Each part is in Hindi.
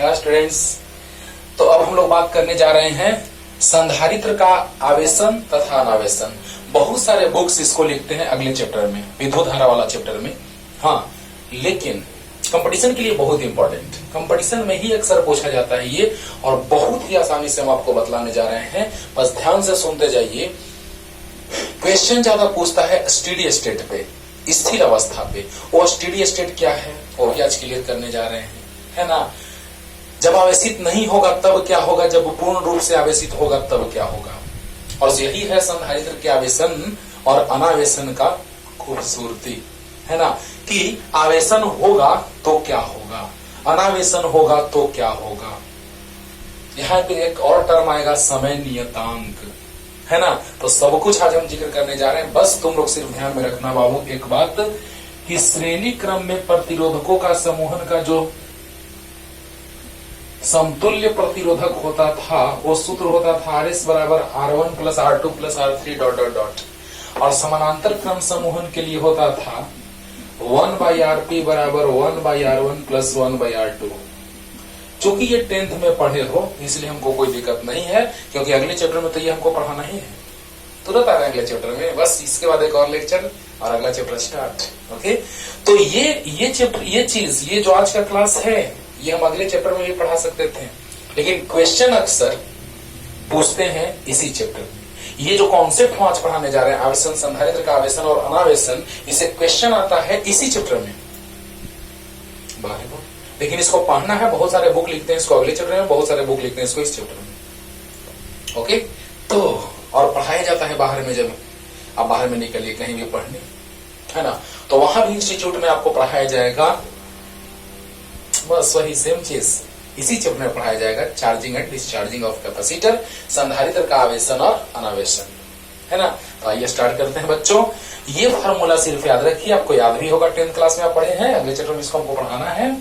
Hello students. तो अब हम लोग बात करने जा रहे हैं संधारित्र का आवेशन तथा अनावेशन। बहुत सारे बुक्स इसको लिखते हैं अगले चैप्टर में, विद्युत धारा वाला चैप्टर में। हाँ, लेकिन कंपटीशन के लिए बहुत इंपॉर्टेंट, कंपटीशन में ही अक्सर पूछा जाता है ये, और बहुत ही आसानी से हम आपको बतलाने जा रहे हैं। बस ध्यान से सुनते जाइए। क्वेश्चन ज्यादा पूछता है स्टेडी स्टेट पे, स्थिर अवस्था पे। वो स्टेडी स्टेट क्या है वो भी आज क्लियर करने जा रहे हैं, है ना। जब आवेशित नहीं होगा तब क्या होगा, जब पूर्ण रूप से आवेशित होगा तब क्या होगा। और यही है संधारित्र के आवेशन और अनावेशन का खूबसूरती, है ना, कि आवेशन होगा तो क्या होगा, अनावेशन होगा तो क्या होगा। यहाँ पे एक और टर्म आएगा समय नियतांक, है ना। तो सब कुछ आज हम जिक्र करने जा रहे हैं। बस तुम लोग सिर्फ ध्यान में रखना बाबू एक बात, कि श्रेणी क्रम में प्रतिरोधकों का समूहन का जो समतुल्य प्रतिरोधक होता था वो सूत्र होता था RS बराबर R1 plus R2 plus R3 dot dot dot, और समानांतर क्रम समूहन के लिए होता था 1/RP बराबर 1/R1 प्लस 1/R2। चूंकि ये 10th में पढ़े हो इसलिए हमको कोई दिक्कत नहीं है, क्योंकि अगले चैप्टर में तो ये हमको पढ़ाना ही है, तुरंत आ रहा है अगले चैप्टर में। बस इसके बाद एक और लेक्चर और अगला चैप्टर स्टार्ट। ओके, तो ये चैप्टर, ये चीज, ये जो आज का क्लास है ये हम अगले चैप्टर में भी पढ़ा सकते थे, लेकिन क्वेश्चन अक्सर पूछते हैं इसी चैप्टर में। ये जो कॉन्सेप्ट हम आज पढ़ाने जा रहे हैं, आवेशन, संधारित्र का आवेशन और अनावेशन, इसे क्वेश्चन आता है इसी चैप्टर में। लेकिन इसको पढ़ना है, बहुत सारे बुक लिखते हैं इसको अगले चैप्टर में, बहुत सारे बुक लिखते हैं इसको इस चैप्टर में। ओके, तो और पढ़ाया जाता है बाहर में। जब आप बाहर में निकलिए कहीं भी पढ़ने, है ना, तो वहां भी इंस्टीट्यूट में आपको पढ़ाया जाएगा बस वही सेम चीज इसी चैप्टर में पढ़ाया जाएगा, charging and discharging of capacitor, संधारित्र का आवेशन और अनावेशन, है ना। तो आइए स्टार्ट करते हैं बच्चों। ये फार्मूला सिर्फ याद रखिए, आपको याद भी होगा, 10th क्लास में आप पढ़े हैं, अगले चैप्टर में इसको हमको पढ़ाना है।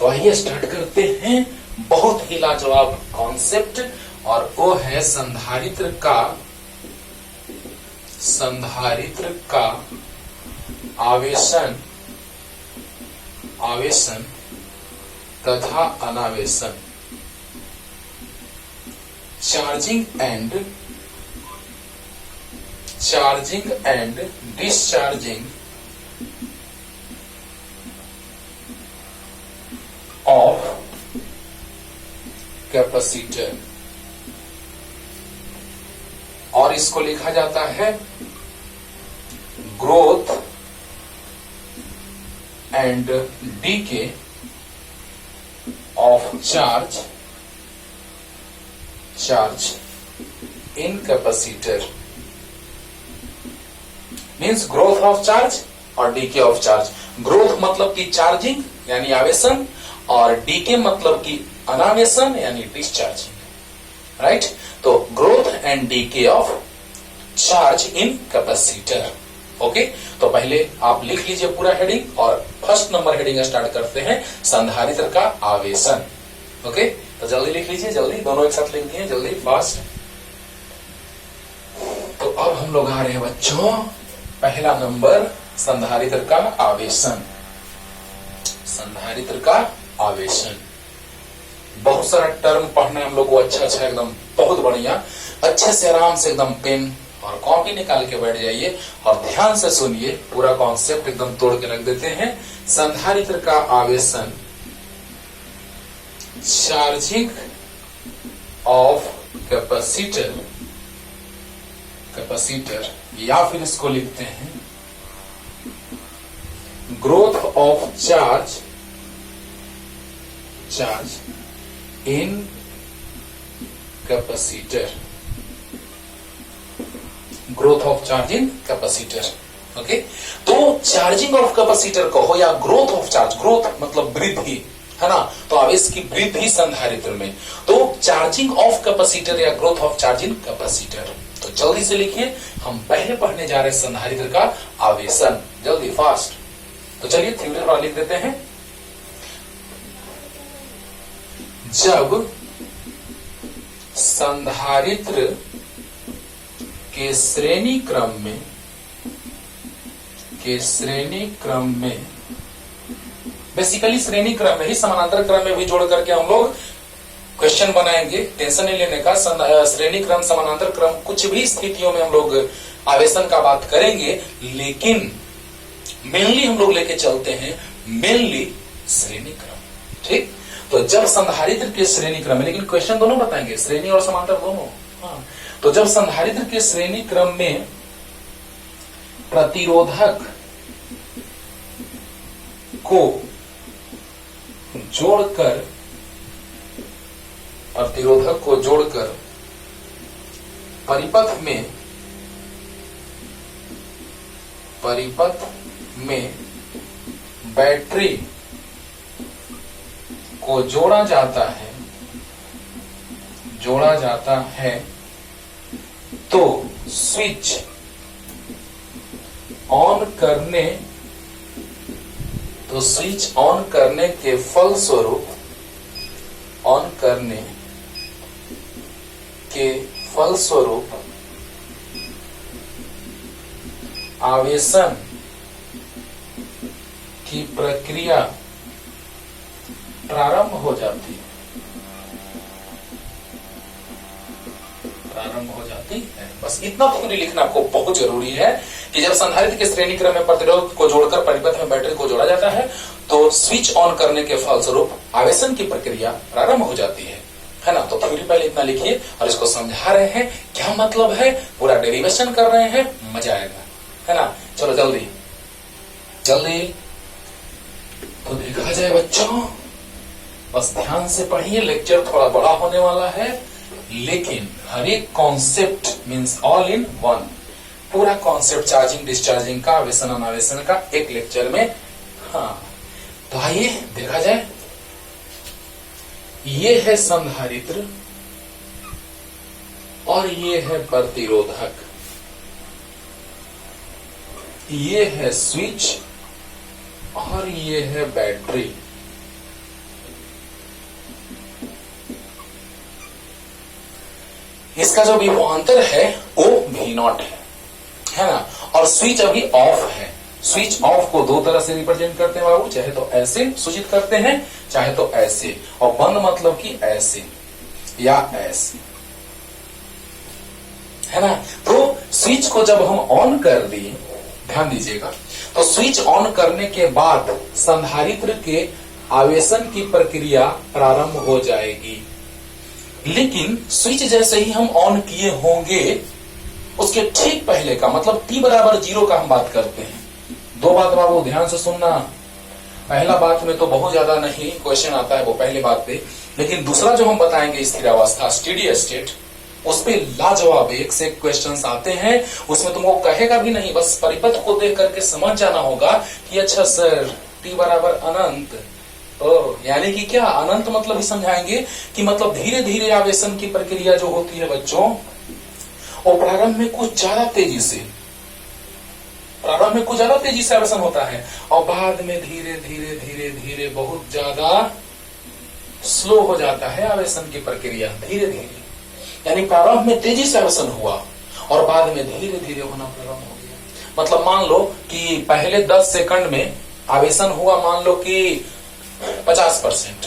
तो आइए स्टार्ट करते हैं। बहुत ही लाजवाब कॉन्सेप्ट, और वो है संधारित्र का आवेशन तथा अनावेशन, charging and discharging of capacitor. और इसको लिखा जाता है growth and decay of charge in capacitor. Means growth of charge और डीके ऑफ चार्ज। ग्रोथ मतलब कि चार्जिंग यानी आवेशन, और डीके मतलब कि अनावेशन यानी डिस्चार्जिंग, राइट। तो growth and decay of charge in capacitor. Okay, तो पहले आप लिख लीजिए पूरा हेडिंग, और फर्स्ट नंबर हेडिंग स्टार्ट करते हैं, संधारित्र का आवेशन। ओके, तो जल्दी लिख लीजिए, जल्दी, दोनों एक साथ लिख दिए, जल्दी फास्ट। तो अब हम लोग आ रहे हैं बच्चों, पहला नंबर संधारित्र का आवेशन। संधारित्र का आवेशन, बहुत सारा टर्म पढ़ना है हम लोग को, अच्छा एकदम बहुत बढ़िया, अच्छे से आराम से एकदम पेन और कॉपी निकाल के बैठ जाइए और ध्यान से सुनिए, पूरा कॉन्सेप्ट एकदम तोड़ के रख देते हैं। संधारित्र का आवेशन, चार्जिंग ऑफ कैपेसिटर, या फिर इसको लिखते हैं growth of charge in capacitor, growth of charge in capacitor. Okay, तो चार्जिंग ऑफ कैपेसिटर कहो या ग्रोथ ऑफ चार्ज, ग्रोथ मतलब वृद्धि, है ना, तो आवेश की वृद्धि संधारित्र में, तो चार्जिंग ऑफ कैपेसिटर या growth of charge in capacitor. तो जल्दी से लिखिए, हम पहले पढ़ने जा रहे हैं संधारित्र का आवेशन, जल्दी फास्ट। तो चलिए थ्योरी थोड़ा लिख देते हैं। जब संधारित्र के श्रेणी क्रम में बेसिकली श्रेणी क्रम में ही, समानांतर क्रम में भी जोड़ करके हम लोग क्वेश्चन बनाएंगे, टेंशन नहीं लेने का। श्रेणी क्रम, समानांतर क्रम, कुछ भी स्थितियों में हम लोग आवेशन का बात करेंगे, लेकिन मेनली हम लोग लेके चलते हैं मेनली श्रेणी क्रम। ठीक, तो जब संधारित्र के श्रेणी क्रम में, लेकिन क्वेश्चन दोनों बताएंगे, श्रेणी और समांतर दोनों। हाँ, तो जब संधारित्र के श्रेणी क्रम में प्रतिरोधक को जोड़कर परिपथ में बैटरी को जोड़ा जाता है तो स्विच ऑन करने के फलस्वरूप आवेशन की प्रक्रिया प्रारंभ हो जाती है। बस इतना तो लिखना आपको बहुत जरूरी है कि जब संधारित्र के श्रेणी क्रम में प्रतिरोध को जोड़कर परिपथ में बैटरी को जोड़ा जाता है तो स्विच ऑन करने के फलस्वरूप आवेशन की प्रक्रिया प्रारंभ हो जाती है ना। तो थ्योरी पहले इतना लिखिए और इसको समझा रहे हैं, क्या मतलब है, पूरा डेरिवेशन कर रहे हैं, मजा आएगा, है ना। चलो जल्दी तो देखा जाए बच्चों, बस ध्यान से पढ़िए, लेक्चर थोड़ा बड़ा होने वाला है, लेकिन हर एक concept means all in one, पूरा कॉन्सेप्ट चार्जिंग डिस्चार्जिंग का, आवेशन अनावेशन का एक लेक्चर में। हाँ, तो आइए देखा जाए, ये है संधारित्र और ये है प्रतिरोधक, ये है स्विच और ये है बैटरी। इसका जो विभवांतर है वो V0 है ना, और स्विच अभी ऑफ है। स्विच ऑफ को दो तरह से रिप्रेजेंट करते हैं बाबू, चाहे तो ऐसे सूचित करते हैं, चाहे तो ऐसे, और बंद मतलब कि ऐसे या ऐसे, है ना। तो स्विच को जब हम ऑन कर दिए, ध्यान दीजिएगा, तो स्विच ऑन करने के बाद संधारित्र के आवेशन की प्रक्रिया प्रारंभ हो जाएगी। लेकिन स्विच जैसे ही हम ऑन किए होंगे, उसके ठीक पहले का मतलब t बराबर 0 का हम बात करते हैं। दो बात बाबू ध्यान से सुनना, पहला बात में तो बहुत ज्यादा नहीं क्वेश्चन आता है वो पहले बात पे, लेकिन दूसरा जो हम बताएंगे स्थिरावस्था स्टेडी स्टेट, उस पे लाजवाब एक से क्वेश्चंस आते हैं। उसमें तुमको कहेगा भी नहीं, बस परिपथ को देख करके समझ जाना होगा कि अच्छा सर t बराबर अनंत, यानी कि क्या अनंत मतलब ही समझाएंगे कि मतलब धीरे धीरे आवेशन की प्रक्रिया जो होती है बच्चों, और प्रारंभ में कुछ ज्यादा तेजी से आवेशन होता है और बाद में धीरे धीरे बहुत ज्यादा स्लो हो जाता है आवेशन की प्रक्रिया, धीरे धीरे। यानी प्रारंभ में तेजी से आवेशन हुआ और बाद में धीरे धीरे होना प्रारंभ हो गया। मतलब मान लो कि पहले 10 सेकंड में आवेशन हुआ, मान लो कि 50%,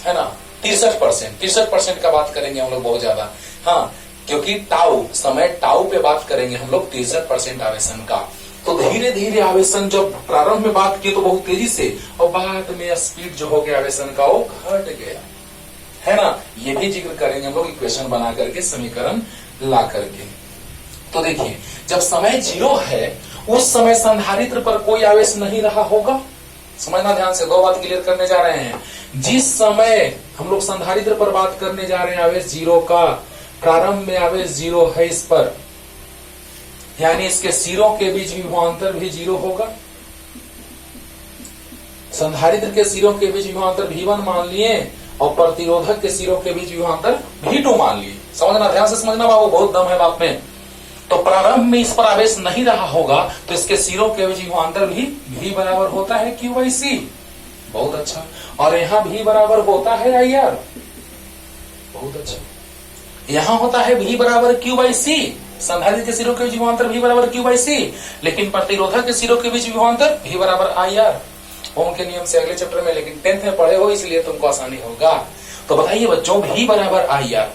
है ना, 63% का बात करेंगे हम लोग बहुत ज्यादा। हाँ, क्योंकि समय टाउ पे बात करेंगे हम लोग 63% आवेशन का। तो धीरे धीरे आवेशन जब प्रारंभ में बात की तो बहुत तेजी से, और बाद में स्पीड जो हो गया आवेशन का वो घट गया, है ना। ये भी जिक्र करेंगे हम लोग इक्वेशन बना करके, समीकरण ला करके। तो देखिए, जब समय 0 है उस समय संधारित्र पर कोई आवेश नहीं रहा होगा। समझना ध्यान से, दो बात क्लियर करने जा रहे हैं। जिस समय हम लोग संधारित्र पर बात करने जा रहे हैं आवेश 0 का, प्रारंभ में आवेश 0 है इस पर, यानी इसके सिरों के बीच विभवांतर भी 0 होगा। संधारित्र के सिरों के बीच विभवांतर V1 मान लिए और प्रतिरोधक के सिरों के बीच विभवांतर V2 मान लिए। समझना ध्यान से, समझना बाबू, बहुत दम है बात में। तो प्रारंभ में इस पर आवेश नहीं रहा होगा तो इसके सिरों के बीच विभवांतर भी V बराबर होता है Q/C। बहुत अच्छा। और यहाँ V बराबर होता है IR। बहुत अच्छा। यहाँ होता है V बराबर Q/C। संधारित्र के सिरों के बीच विभवांतर V बराबर Q/C, लेकिन प्रतिरोधक के सिरों के बीच विभवांतर V बराबर IR। ओम के नियम से अगले चैप्टर में, लेकिन 10th में पढ़े हो इसलिए तुमको आसानी होगा। तो बताइए बच्चों, V बराबर IR।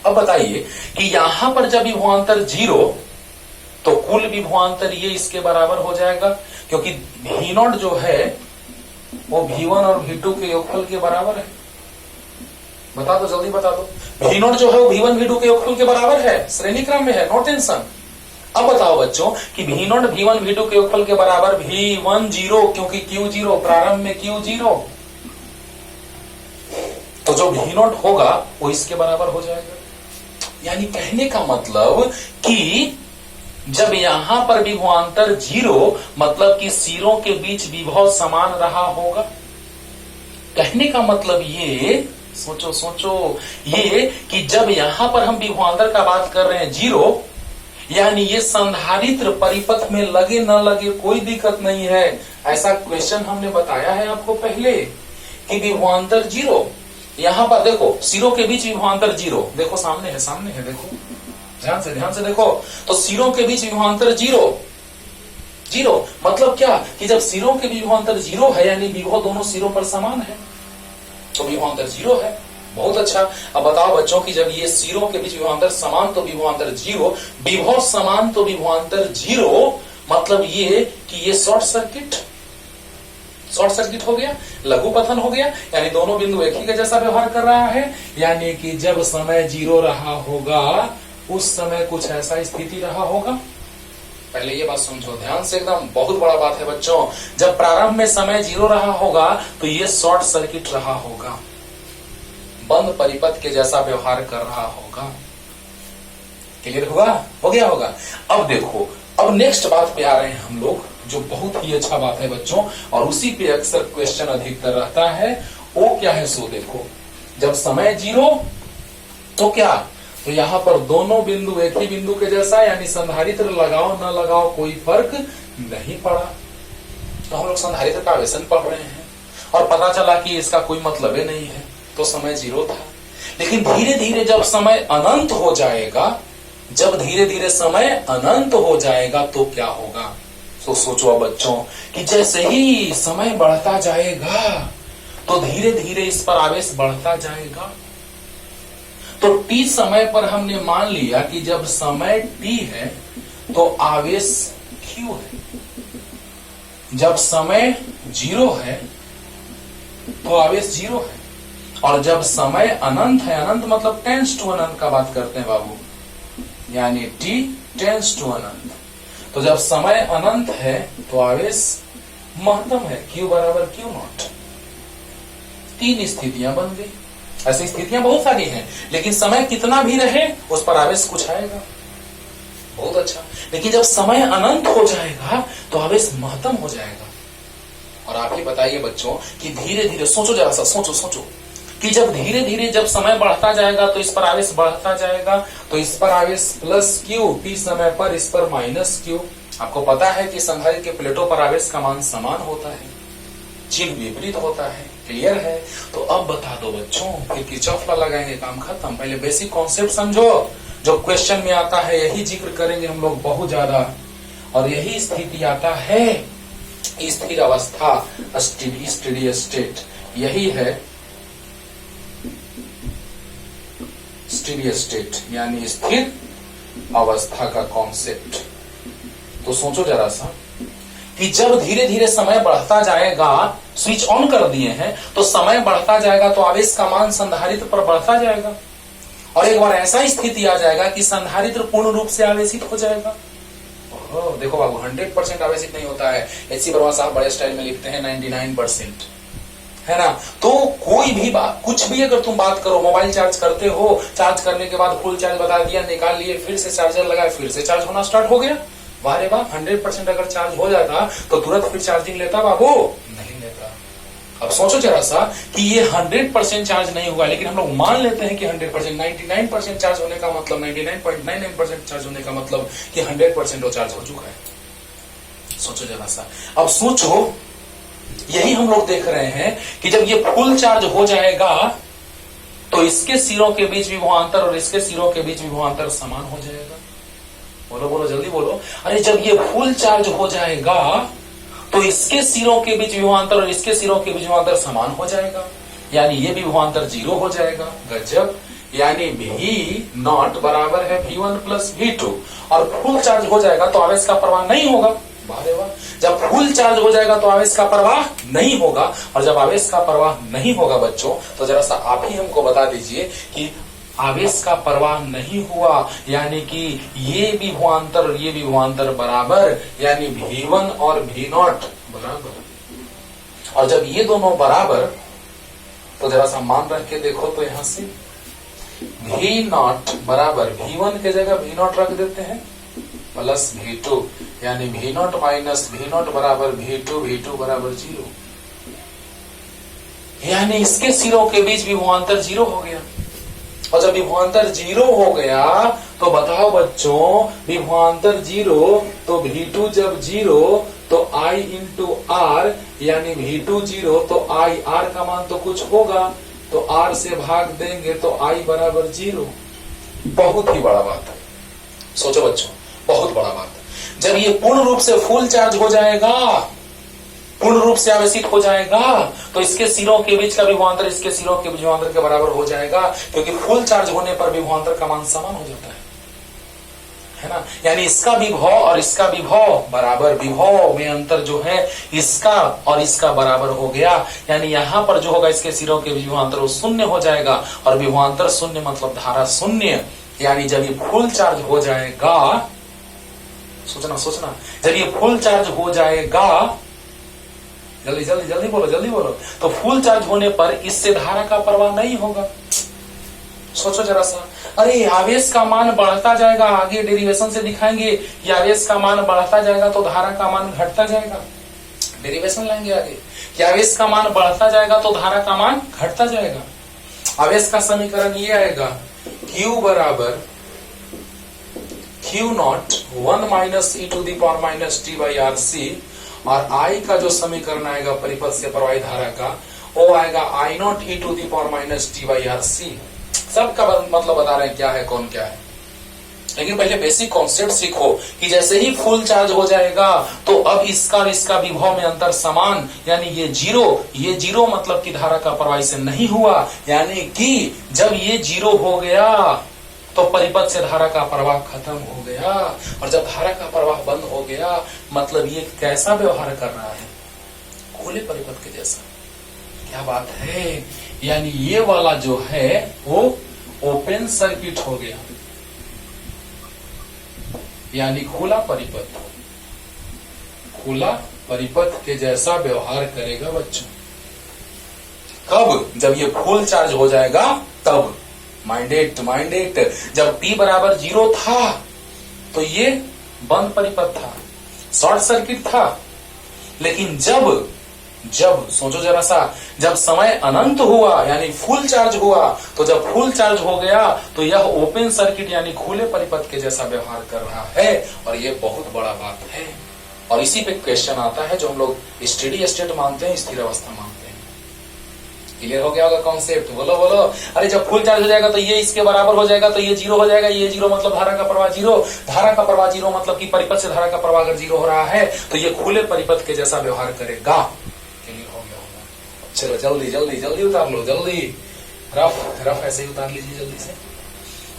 अब बताइए कि यहां पर जब विभवांतर 0 तो कुल विभवांतर ये इसके बराबर हो जाएगा, क्योंकि V0 जो है वो V1 और V2 के योगफल के बराबर है। बता दो, जल्दी बता दो। V0 जो है वो V1 V2 के योगफल के बराबर है, श्रेणी क्रम में है, नो टेंशन। अब बताओ बच्चों कि V0 V1 V2 के योगफल के बराबर V1 0, क्योंकि Q 0, प्रारंभ में Q 0, तो जो V0 होगा वो इसके बराबर हो जाएगा। यानी कहने का मतलब कि जब यहां पर विभवांतर 0, मतलब कि सिरों के बीच विभव समान रहा होगा। कहने का मतलब ये सोचो सोचो, ये कि जब यहां पर हम विभवांतर का बात कर रहे हैं 0, यानी ये संधारित्र परिपथ में लगे न लगे कोई दिक्कत नहीं है। ऐसा क्वेश्चन हमने बताया है आपको पहले कि विभवांतर 0, यहां पर देखो सिरों के बीच विभवांतर 0, देखो सामने है देखो, ध्यान से देखो, तो सिरों के बीच विभवांतर 0 मतलब क्या कि जब सिरों के विभवांतर 0 है, यानी विभव दोनों सिरों पर समान है, तो विभवांतर 0 है। बहुत अच्छा। अब बताओ बच्चों कि जब ये सिरों के बीच विभवांतर समान तो विभवांतर 0, विभव समान तो विभवांतर 0, मतलब ये कि ये शॉर्ट सर्किट हो गया, लघु पतन हो गया, यानी दोनों बिंदु एक ही के जैसा व्यवहार कर रहा है। यानी कि जब समय 0 रहा होगा उस समय कुछ ऐसा स्थिति रहा होगा। पहले ये बात समझो ध्यान से, एकदम बहुत बड़ा बात है बच्चों। जब प्रारंभ में समय 0 रहा होगा तो ये शॉर्ट सर्किट रहा होगा, बंद परिपथ के जैसा व्यवहार कर रहा होगा। क्लियर हुआ? हो गया होगा। अब देखो, अब नेक्स्ट बात पे आ रहे हैं हम लोग, जो बहुत ही अच्छा बात है बच्चों, और उसी पे अक्सर क्वेश्चन अधिकतर रहता है। वो क्या है सो देखो, जब समय 0 तो क्या, तो यहां पर दोनों बिंदु एक ही बिंदु के जैसा, यानी संधारित्र लगाओ न लगाओ कोई फर्क नहीं पड़ा। तो हम लोग संधारित्र का आवेशन पढ़ रहे हैं और पता चला कि इसका कोई मतलब ही नहीं है, तो समय 0 था। लेकिन धीरे धीरे जब समय अनंत हो जाएगा, जब धीरे धीरे समय अनंत हो जाएगा तो क्या होगा। तो सोचो बच्चों कि जैसे ही समय बढ़ता जाएगा तो धीरे धीरे इस पर आवेश बढ़ता जाएगा। तो t समय पर हमने मान लिया कि जब समय t है तो आवेश q है, जब समय 0 है तो आवेश 0 है, और जब समय अनंत है, अनंत मतलब टेंस टू अनंत का बात करते हैं बाबू, यानी t टेंस टू अनंत, तो जब समय अनंत है तो आवेश महत्तम है, q बराबर Q0। 3 स्थितियां बन गई। ऐसी स्थितियां बहुत सारी हैं, लेकिन समय कितना भी रहे उस पर आवेश कुछ आएगा। बहुत अच्छा। लेकिन जब समय अनंत हो जाएगा तो आवेश महत्तम हो जाएगा। और आप ही बताइए बच्चों कि धीरे धीरे सोचो, जरा सा सोचो कि जब धीरे धीरे जब समय बढ़ता जाएगा तो इस पर आवेश बढ़ता जाएगा, तो इस पर आवेश प्लस क्यू, t समय पर इस पर माइनस क्यू। आपको पता है कि संधारित्र के प्लेटों पर आवेश का मान समान होता है, चिन्ह विपरीत होता है। क्लियर है? तो अब बता दो बच्चों, फिर किरचॉफ लॉ लगाएंगे, काम खत्म। पहले बेसिक कॉन्सेप्ट समझो, जो क्वेश्चन में आता है यही जिक्र करेंगे हम लोग बहुत ज्यादा, और यही स्थिति आता है स्थिर अवस्था, स्टेडी स्टेट, यही है स्टेडी स्टेट, यानी स्थिर अवस्था का कॉन्सेप्ट। तो सोचो जरा सा कि जब धीरे धीरे समय बढ़ता जाएगा, स्विच ऑन कर दिए हैं तो समय बढ़ता जाएगा तो आवेश का मान संधारित्र पर बढ़ता जाएगा, और एक बार ऐसा स्थिति आ जाएगा कि संधारित्र पूर्ण रूप से आवेशित हो जाएगा। देखो बाबू, 100% आवेशित नहीं होता है, एच सी वर्मा साहब बड़े स्टाइल में लिखते हैं 99%, है ना। तो कोई भी बात, कुछ भी अगर तुम बात करो, मोबाइल चार्ज करते हो, चार्ज करने के बाद फुल चार्ज बता दिया, निकाल लिए, फिर से चार्जर लगाए, फिर से चार्ज होना स्टार्ट हो गया। वाह 100% अगर चार्ज हो जाता तो तुरंत फिर चार्जिंग लेता बाबू? नहीं लेता। अब सोचो जरा सा कि ये 100% चार्ज नहीं हुआ, लेकिन हम लोग मान लेते हैं कि 100%, 99% चार्ज होने का मतलब, 99.99% चार्ज होने का मतलब कि 100% वो चार्ज हो चुका है। सोचो जरा सा, अब सोचो, यही हम लोग देख रहे हैं कि जब ये फुल चार्ज हो जाएगा तो इसके सिरों के बीच विभवांतर और इसके सिरों के बीच विभवांतर समान हो जाएगा। बोलो बोलो, जल्दी बोलो। अरे जब ये फुल चार्ज हो जाएगा तो इसके सिरों के बीच विभवांतर और इसके सिरों के बीच विभवांतर समान हो जाएगा, यानी ये विभवांतर 0 हो जाएगा। गजब, यानी V0 बराबर है V1 प्लस V2, और फुल चार्ज हो जाएगा तो आवेश का प्रवाह नहीं होगा। वाह रे वाह, जब फुल चार्ज हो जाएगा तो आवेश का प्रवाह नहीं होगा, और जब आवेश का प्रवाह नहीं होगा बच्चों, तो जरा सा आप ही हमको बता दीजिए कि आवेश का प्रवाह नहीं हुआ, यानी कि ये विभवांतर और ये विभवांतर बराबर, यानी V1 और V0 बराबर, और जब ये दोनों बराबर, तो जरा सा मान रख के देखो तो यहां से V0 बराबर V1 के जगह V0 रख देते हैं प्लस V2, यानी V0 माइनस V0 बराबर V2, V2 बराबर 0, यानी इसके सिरों के बीच विभवांतर 0 हो गया। और जब विभवांतर 0 हो गया तो बताओ बच्चों, विभवांतर 0 तो V2 जब 0 तो I इंटू R, यानी V2 0 तो I, R का मान तो कुछ होगा, तो R से भाग देंगे तो I बराबर 0। बहुत ही बड़ा बात है, सोचो बच्चों, बहुत बड़ा बात है। जब ये पूर्ण रूप से फुल चार्ज हो जाएगा, पूर्ण रूप से आवेशित हो जाएगा, तो इसके सिरों के बीच का विभवांतर इसके सिरों के विभवांतर के बराबर हो जाएगा, क्योंकि फुल चार्ज होने पर विभवांतर का मान समान हो जाता है ना। यानी इसका विभव और इसका विभव बराबर, विभव में अंतर जो है इसका और इसका बराबर हो गया, यानी यहां पर जो होगा इसके सिरों के विभवांतर वो शून्य हो जाएगा, और विभवांतर शून्य मतलब धारा शून्य। यानी जब ये फुल चार्ज हो जाएगा, सोचना, जब ये फुल चार्ज हो जाएगा, जल्दी बोलो, तो फुल चार्ज होने पर इससे धारा का प्रवाह नहीं होगा। सोचो जरा सा, अरे आवेश का मान बढ़ता जाएगा, आगे डेरिवेशन से दिखाएंगे, ये आवेश का मान बढ़ता जाएगा तो धारा का मान घटता जाएगा। डेरिवेशन लाएंगे आगे कि आवेश का मान बढ़ता जाएगा तो धारा का मान घटता जाएगा। आवेश का समीकरण ये आएगा, Q बराबर Q0 1 minus e to the power minus t by RC, और I का जो समीकरण आएगा परिपथ से प्रवाही धारा का, वो आएगा I0 e to the power minus t by RC। सबका मतलब बता रहे हैं क्या है, कौन क्या है, लेकिन पहले बेसिक कॉन्सेप्ट सीखो कि जैसे ही फुल चार्ज हो जाएगा तो अब इसका और इसका विभव में अंतर समान, यानी ये जीरो मतलब कि धारा का प्रवाह से नहीं हुआ, यानी कि जब ये 0 हो गया तो परिपथ से धारा का प्रवाह खत्म हो गया, और जब धारा का प्रवाह बंद हो गया मतलब ये कैसा व्यवहार कर रहा है, खुले परिपथ के जैसा। क्या बात है, यानी ये वाला जो है वो ओपन सर्किट हो गया, यानी खुला परिपथ के जैसा व्यवहार करेगा बच्चों। कब? जब ये फुल चार्ज हो जाएगा तब। माइंडेड, जब t बराबर 0 था तो ये बंद परिपथ था, शॉर्ट सर्किट था, लेकिन जब सोचो जरा सा, जब समय अनंत हुआ यानी फुल चार्ज हुआ, तो जब फुल चार्ज हो गया तो यह ओपन सर्किट यानी खुले परिपथ के जैसा व्यवहार कर रहा है, और ये बहुत बड़ा बात है। और इसी पे क्वेश्चन आता है जो हम लोग स्टेडी स्टेट मानते हैं, स्थिर अवस्था मानते हैं। क्लियर हो गया होगा कॉन्सेप्ट? बोलो। अरे जब फुल चार्ज हो जाएगा तो ये इसके बराबर हो जाएगा, तो ये 0 हो जाएगा, ये 0 मतलब धारा का प्रवाह 0, धारा का प्रवाह 0 मतलब कि परिपथ से धारा का प्रवाह अगर 0 हो रहा है तो ये खुले परिपथ के जैसा व्यवहार करेगा। क्लियर हो गया होगा? चलो जल्दी उतार लो, जल्दी रफ ऐसे ही उतार लीजिए जल्दी से।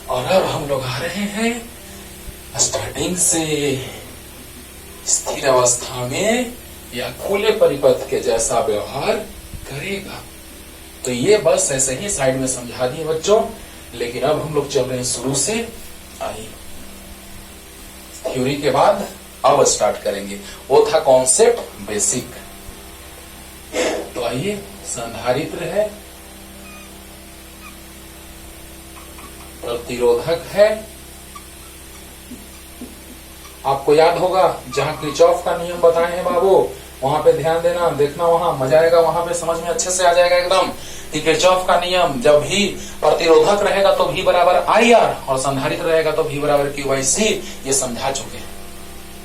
और अब हम लोग आ रहे हैं स्टार्टिंग से, स्थिर अवस्था में या खुले परिपथ के जैसा व्यवहार करेगा। तो ये बस ऐसे ही साइड में समझा दिए बच्चों, लेकिन अब हम लोग चल रहे हैं शुरू से। आइए थ्योरी के बाद अब स्टार्ट करेंगे, वो था कॉन्सेप्ट बेसिक। तो आइए, संधारित्र है, प्रतिरोधक है, आपको याद होगा जहां किरचॉफ का नियम बताए हैं बाबू, वहां पे ध्यान देना, देखना, वहां मजा आएगा, वहां पे समझ में अच्छे से आ जाएगा एकदम कि किरचॉफ का नियम जब भी प्रतिरोधक रहेगा तो V बराबर IR और संधारित्र रहेगा तो V बराबर Q/C, ये समझा चुके हैं।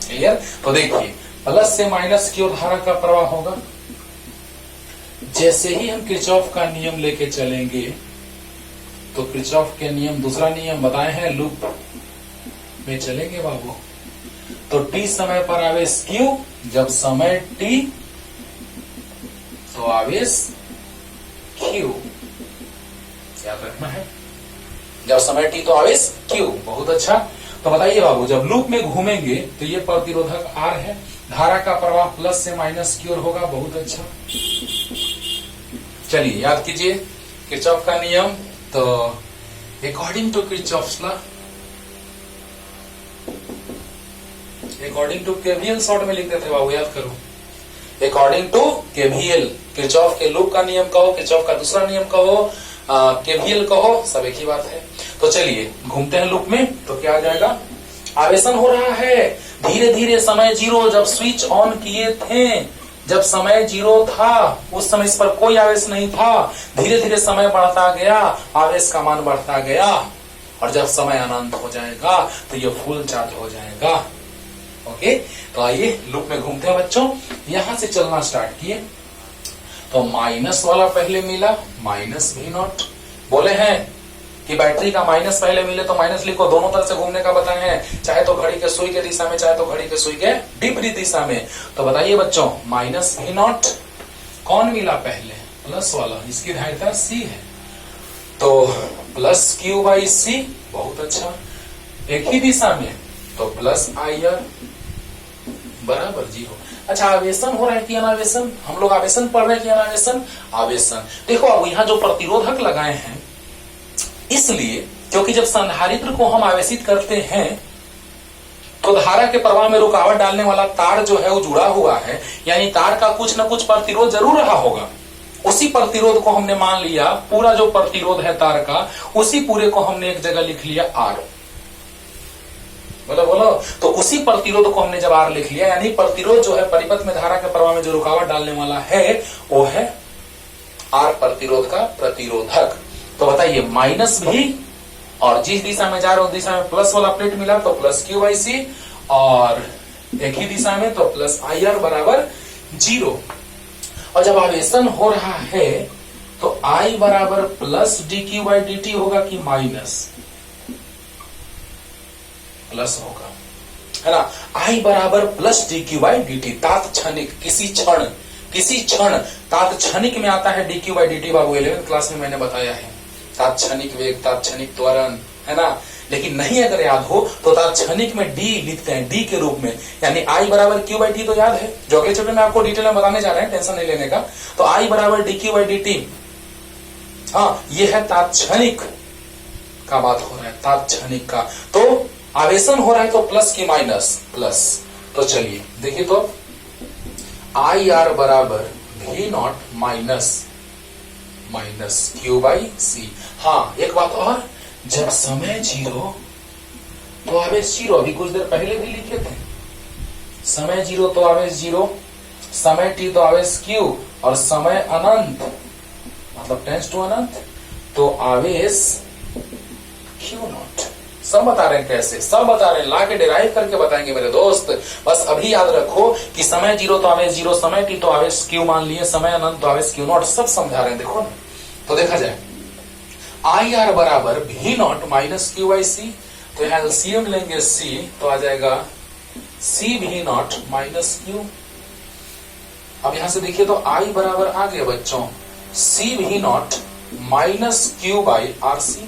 क्लियर? तो देखिए, प्लस से माइनस की ओर धारा का प्रवाह होगा। जैसे ही हम किरचॉफ का नियम लेके चलेंगे तो किरचॉफ के नियम, दूसरा नियम बताए हैं, लूप में चलेंगे बाबू, तो t समय पर आवेश q, जब समय t तो आवेश q, याद रखना है, जब समय t तो आवेश q। बहुत अच्छा। तो बताइए बाबू, जब लूप में घूमेंगे तो ये प्रतिरोधक R है, धारा का प्रवाह प्लस से माइनस की ओर होगा। बहुत अच्छा। चलिए याद कीजिए किरचॉफ का नियम। तो according to Kirchhoff's law, according to KVL शॉर्ट में लिखते थे बाबू, याद करो। अकॉर्डिंग टू केवीएल, किरचॉफ के लूप का नियम कहो, किरचॉफ का दूसरा नियम कहो, केवीएल कहो, सब एक ही बात है। तो चलिए घूमते हैं लूप में, तो क्या आ जाएगा? आवेशन हो रहा है धीरे धीरे, समय 0 जब स्विच ऑन किए थे, जब समय 0 था उस समय इस पर कोई आवेश नहीं था। धीरे धीरे समय बढ़ता गया, आवेश का मान बढ़ता गया, और जब समय अनंत हो जाएगा तो ये फुल चार्ज हो जाएगा। ओके, तो आइए लूप में घूमते हैं बच्चों। यहां से चलना स्टार्ट किए तो माइनस वाला पहले मिला, माइनस V0। बोले हैं कि बैटरी का माइनस पहले मिले तो माइनस लिखो, दोनों तरफ से घूमने का बताए हैं, चाहे तो घड़ी के सुई के दिशा में, चाहे तो घड़ी के सुई के विपरीत दिशा में। तो बताइए बच्चों, माइनस V0 कौन मिला पहले? प्लस वाला, इसकी धारिता C है, तो प्लस Q/C। बहुत अच्छा। एक ही दिशा में तो प्लस IR बराबर 0। अच्छा, आवेशन हो रहा है कि अनावेशन? हम लोग आवेशन पढ़ रहे हैं कि अनावेशन? आवेशन। देखो अब यहाँ जो प्रतिरोधक लगाए हैं, इसलिए क्योंकि जब संधारित्र को हम आवेशित करते हैं तो धारा के प्रवाह में रुकावट डालने वाला तार जो है वो जुड़ा हुआ है, यानी तार का कुछ न कुछ प्रतिरोध जरूर रहा होगा। उसी प्रतिरोध को हमने मान लिया, पूरा जो प्रतिरोध है तार का, उसी पूरे को हमने एक जगह लिख लिया R। बोलो। तो उसी प्रतिरोध को हमने जब R लिख लिया, यानी प्रतिरोध जो है परिपथ में धारा के प्रवाह में जो रुकावट डालने वाला है वो है R प्रतिरोध का प्रतिरोधक। तो बताइए माइनस भी, और जिस दिशा में जा रहे उस दिशा में प्लस वाला प्लेट मिला तो प्लस Q/C, और एक ही दिशा में तो प्लस IR बराबर 0। और जब आवेशन हो रहा है तो I बराबर प्लस dQ/dt होगा कि माइनस? प्लस होगा, है ना। I बराबर प्लस dQ/dt, तात्क्षणिक, किसी क्षण तात्क्षणिक में आता है dQ/dt। बाबू 11th क्लास में मैंने बताया है, तात्क्षणिक वेग, तात्क्षणिक त्वरण, है ना। लेकिन नहीं अगर याद हो तो तात्क्षणिक में d लिखते हैं, d के रूप में, यानी I बराबर Q/T तो याद है, जो अगले चैप्टर में आपको डिटेल में बताने जा रहे हैं, टेंशन नहीं लेने का। तो I बराबर dQ/dt, हाँ ये है तात्क्षणिक का बात हो रहा है, तात्क्षणिक का। तो आवेशन हो रहा है तो प्लस की माइनस? प्लस। तो चलिए देखिए, तो IR बराबर V0 माइनस Q/C। हाँ एक बात और, जब समय 0 तो आवेश 0, अभी कुछ देर पहले भी लिखे थे, समय 0 तो आवेश 0, समय t तो आवेश Q, और समय अनंत मतलब टेंस टू अनंत तो आवेश Q0। सब बता रहे हैं कैसे, सब बता रहे हैं, ला के डिराइव करके बताएंगे मेरे दोस्त। बस अभी याद रखो कि समय 0 तो आवेश 0, समय t तो आवेश Q मान लिए, समय अनंत तो आवेश Q0, सब समझा रहे हैं। देखो ना, तो देखा जाए IR बराबर V0 माइनस Q/C, तो यहाँ LCM लेंगे C तो आ जाएगा C V0 माइनस Q। अब यहां से देखिए तो I बराबर आ गया बच्चों C V0 minus Q/RC।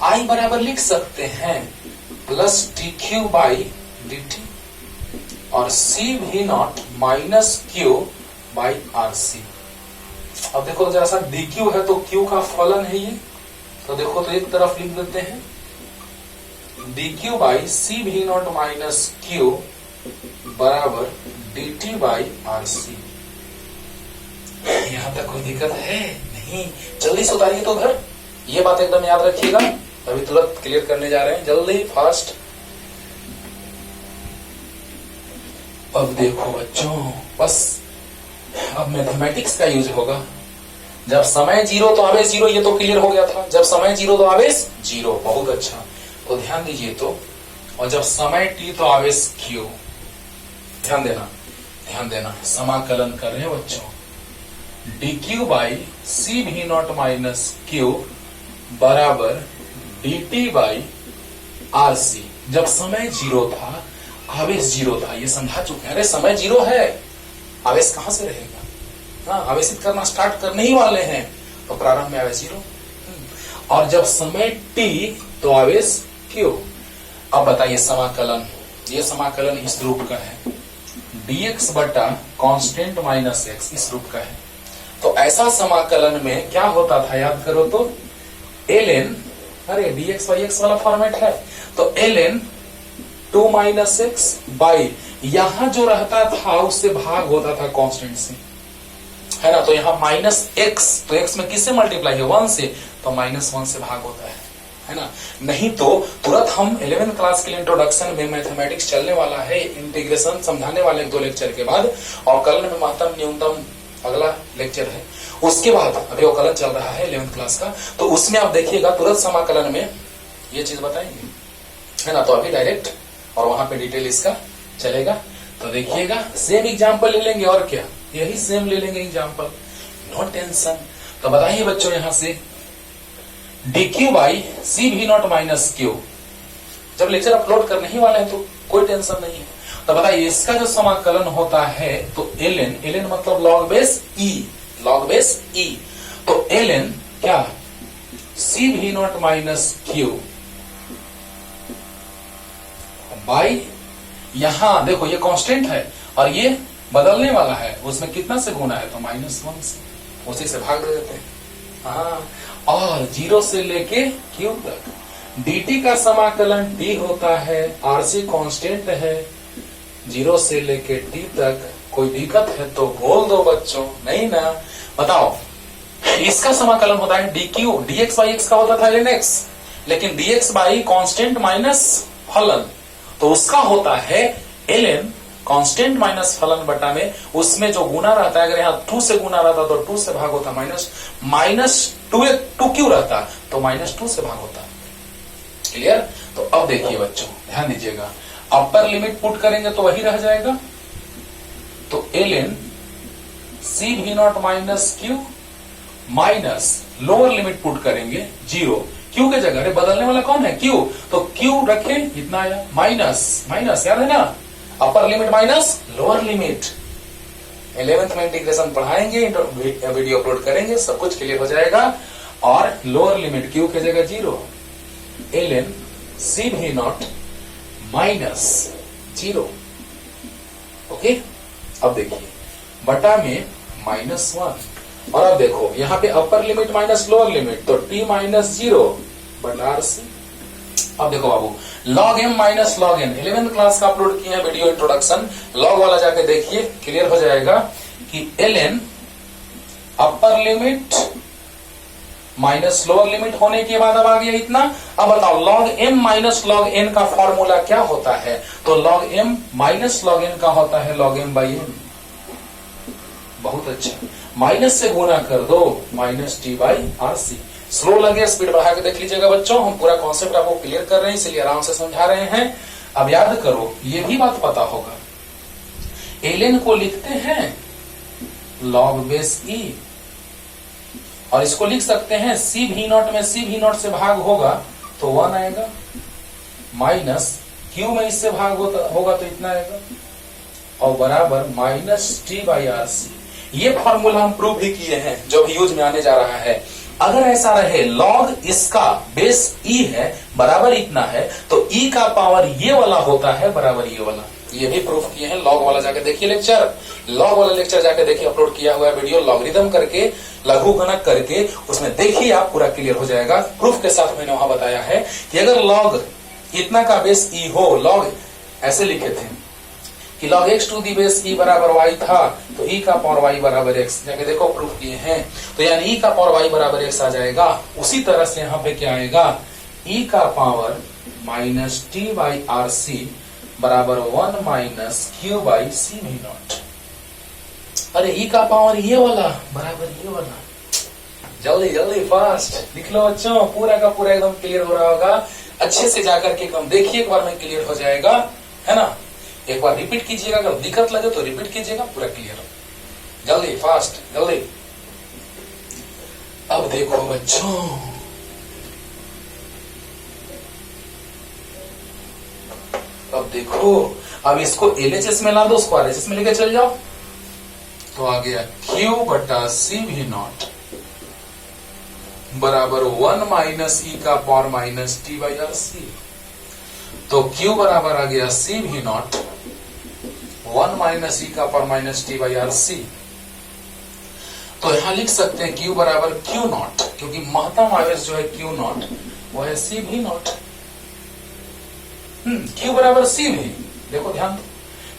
I बराबर लिख सकते हैं प्लस dQ/dt, और C V0 माइनस Q/RC। अब देखो जरा सा dQ है तो Q का फलन है ये, तो देखो तो एक तरफ लिख देते हैं dQ/C V0 माइनस Q बराबर dt/RC। यहां तक कोई दिक्कत है नहीं? जल्दी से उतारिए तो घर, ये बात एकदम याद रखिएगा, अभी तुरंत क्लियर करने जा रहे हैं, जल्दी फास्ट। अब देखो बच्चों, बस अब मैथमेटिक्स का यूज होगा। जब समय 0 तो आवेश 0, ये तो क्लियर हो गया था, जब समय 0 तो आवेश 0। बहुत अच्छा, तो ध्यान दीजिए तो, और जब समय t तो आवेश Q। ध्यान देना, समाकलन कर रहे हैं बच्चों, dQ/C V0 माइनस Q बराबर dt/RC। जब समय 0 था आवेश जीरो था, ये समझा चुके हैं। अरे समय जीरो है, आवेश कहां से रहेगा? हाँ, आवेशित करना स्टार्ट करने ही वाले हैं, तो प्रारंभ में आवेश जीरो, और जब समय टी तो आवेश क्यू। अब बताइए समाकलन, ये समाकलन इस रूप का है, dx बटा कांस्टेंट माइनस x, इस रूप का है। तो ऐसा समाकलन में क्या होता था, याद करो तो ln, अरे dx by x वाला फॉर्मेट है, तो ln 2 माइनस एक्स बाई, यहां जो रहता था उससे भाग होता था कांस्टेंट से, है ना। तो यहां माइनस एक्स, तो एक्स में किससे मल्टीप्लाई है, 1 से, तो माइनस 1 से भाग होता है ना। नहीं तो तुरंत हम 11th क्लास के लिए इंट्रोडक्शन में मैथमेटिक्स चलने वाला है, इंटीग्रेशन समझाने वाले 2 लेक्चर के बाद, और कलन में महत्तम न्यूनतम अगला लेक्चर है, उसके बाद अभी वो कलन चल रहा है 11th क्लास का, तो उसमें आप देखिएगा तुरंत समाकलन में ये चीज बताएंगे, है ना। तो अभी डायरेक्ट और वहां पे डिटेल इसका चलेगा, तो देखिएगा सेम एग्जांपल ले लेंगे, और क्या, यही सेम ले लेंगे एग्जांपल, नो टेंशन। तो बताइए बच्चों, यहां से dq बाई सी भी नॉट माइनस क्यू, जब लेक्चर अपलोड करने ही वाले हैं तो कोई टेंशन नहीं है। तो बताइए इसका जो समाकलन होता है, तो ln मतलब लॉग बेस e, तो ln क्या, सी भी नॉट माइनस क्यू बाई, यहां देखो ये कांस्टेंट है और ये बदलने वाला है, उसमें कितना से गुना है, तो -1 से, उसी से भाग दे देते हैं। हाँ, और 0 से लेके क्यू तक dt का समाकलन t होता है, rc कांस्टेंट है, 0 से लेके t तक। कोई दिक्कत है तो बोल दो बच्चों, नहीं ना। बताओ, इसका समाकलन होता है dq, dx बाई x का होता था ln x, लेकिन dx बाई कांस्टेंट माइनस फलन, तो उसका होता है ln कांस्टेंट माइनस फलन बटा में, उसमें जो गुना रहता है, अगर यहाँ 2 से गुना रहता तो 2 से भाग होता, माइनस 2 क्यों रहता, तो -2 से भाग होता। क्लियर? तो अब देखिए बच्चों, ध्यान दीजिएगा, अपर लिमिट पुट करेंगे तो वही रह जाएगा, तो ln सी भी not minus Q minus lower limit put करेंगे 0, क्यू के जगह, अरे बदलने वाला कौन है, क्यू, तो क्यू रखे, इतना आया, माइनस याद है ना, अपर limit minus lower limit. 11th में इंटीग्रेशन पढ़ाएंगे, वीडियो अपलोड करेंगे, सब कुछ क्लियर हो जाएगा। और लोअर लिमिट क्यू की जगह 0, ln सी भी नॉट माइनस 0, ओके। अब देखिए बटा में -1, और अब देखो यहाँ पे अपर लिमिट माइनस लोअर लिमिट, तो t माइनस 0 बटा RC। अब देखो बाबू, log m minus log n, 11th class का अपलोड किए हैं वीडियो इंट्रोडक्शन, लॉग वाला जाके देखिए, क्लियर हो जाएगा कि ln upper limit minus lower limit होने के बाद अब आ गया इतना। अब बताओ log m minus log n का फॉर्मूला क्या होता है, तो log m minus log n का होता है log m बाई n। बहुत अच्छा, माइनस से गुना कर दो, -t बाई RC। स्लो लगे, स्पीड बढ़ा के देख लीजिएगा बच्चों, हम पूरा कॉन्सेप्ट आपको क्लियर कर रहे हैं, इसलिए आराम से समझा रहे हैं। अब याद करो, ये भी बात पता होगा, ln को लिखते हैं log बेस e, और इसको लिख सकते हैं सी भी नॉट में, सी भी नॉट से भाग होगा तो 1 आएगा, माइनस क्यू में इससे भाग होगा तो इतना आएगा, और बराबर -t बाई RC। ये फॉर्मूला हम प्रूव भी किए हैं, जो भी यूज में आने जा रहा है। अगर ऐसा रहे log इसका बेस e है बराबर इतना है, तो e का पावर ये वाला होता है बराबर ये वाला, ये भी प्रूफ किए हैं। लॉग वाला जाके देखिए लेक्चर, लॉग वाला लेक्चर जाके देखिए, अपलोड किया हुआ है वीडियो, लॉगरिदम करके, लघु गणक करके, उसमें देखिए आप, पूरा क्लियर हो जाएगा। प्रूफ के साथ मैंने वहां बताया है कि अगर लॉग इतना का बेस e हो, लॉग ऐसे लिखे थे कि log x to the base e बराबर y था, तो e का पावर y बराबर x, जाके देखो प्रूफ किए हैं, तो यानी e का पावर y बराबर x आ जाएगा। उसी तरह से यहाँ पे क्या आएगा, e का पावर -t बाई RC बराबर 1 माइनस q बाई सी भी नॉट। अरे e का पावर ये वाला बराबर ये वाला, जल्दी जल्दी फास्ट लिख लो बच्चों, पूरा का पूरा एकदम क्लियर हो रहा होगा। अच्छे से जाकर के एकदम देखिए, एक बार में क्लियर हो जाएगा, है ना। एक बार रिपीट कीजिएगा, अगर दिक्कत लगे तो रिपीट कीजिएगा, पूरा क्लियर हो, जल्दी फास्ट जल्दी। अब देखो बच्चों, अब देखो, अब इसको LHS में ला दो, उसको RHS में लेके चल जाओ, तो आ गया Q बटा C V नॉट बराबर 1 माइनस ई का power minus T by R C. तो Q बराबर आ गया C V naught 1 minus e का power minus T by R C. तो यहां लिख सकते हैं Q बराबर Q नॉट, क्योंकि महत्तम आवेश जो है Q नॉट वो है C V नॉट। Q बराबर C V, देखो ध्यान दो,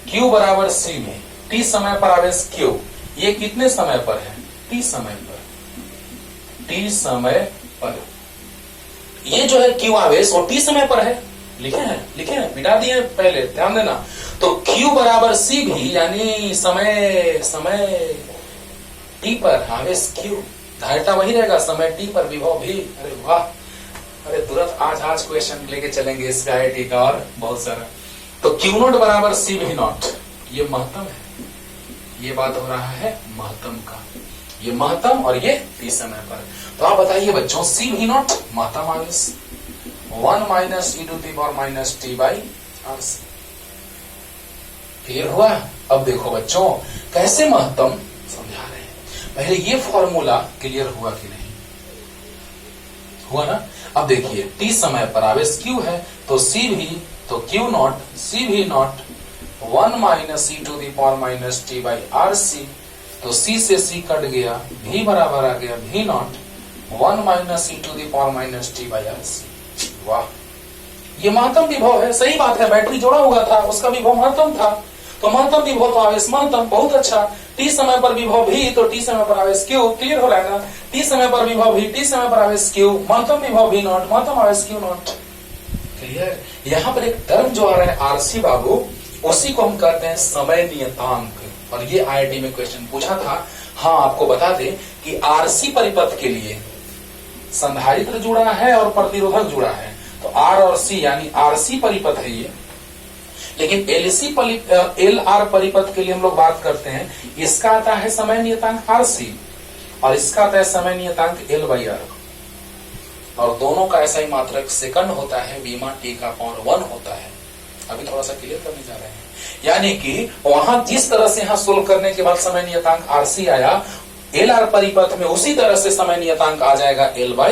Q बराबर C V, T समय पर आवेश Q, ये कितने समय पर है? T समय पर, T समय पर। ये जो है Q आवेश वो T समय पर है, लिखे हैं, मिटा दिए पहले, ध्यान देना। तो Q बराबर C भी, यानी समय T पर आवेश Q, धारिता वही रहेगा, समय T पर विभव भी। अरे वाह, अरे तुरंत आज क्वेश्चन लेके चलेंगे इस IIT का और बहुत सारा। तो Q नॉट बराबर C V नॉट, ये महत्तम है, ये बात हो रहा है महत्तम का, ये महत्तम और ये T समय पर। तो आप बताइए बच्चों, C V नॉट महत्तम आवेश 1 minus e to the power minus T by R C. Clear हुआ? अब देखो बच्चों कैसे महत्तम समझा रहे हैं। पहले ये फॉर्मूला क्लियर हुआ कि नहीं? हुआ ना? अब देखिए T समय पर आवेश Q है, तो C भी, तो Q naught C V naught 1 minus e to the power minus T by R C. तो C से C कट गया, V बराबर आ गया V naught 1 minus e to the power minus T by are c. वाह, ये महत्तम विभव है, सही बात है, बैटरी जोड़ा हुआ था, उसका विभव महत्तम था, तो महत्तम विभव तो आवेश महत्तम, बहुत अच्छा। T समय पर विभव भी, तो T समय पर आवेश Q, क्लियर हो रहा है ना? T समय पर विभव भी, T समय पर आवेश Q, महत्तम विभव V नॉट, महत्तम आवेश Q नॉट। क्लियर? यहाँ पर एक टर्म जो आ रहा है आरसी बाबू, उसी को हम कहते हैं समय नियतांक, और ये IIT में क्वेश्चन पूछा था। हाँ, आपको बता दें कि आरसी परिपथ के लिए संधारित्र जुड़ा है और प्रतिरोधक जुड़ा है, तो R और C यानी आरसी परिपथ है ये। लेकिन LR परिपथ के लिए हम लोग बात करते हैं, इसका आता है समय नियतांक RC और इसका आता है समय नियतांक L/R, और दोनों का ऐसा ही मात्रक सेकंड होता है, बीमा T का पावर 1 होता है। अभी थोड़ा सा क्लियर करने जा रहे हैं, यानी कि वहां जिस तरह से यहां सोल्व करने के बाद समय नियतांक RC आया, LR परिपथ में उसी तरह से समय नियतांक आ जाएगा L/R।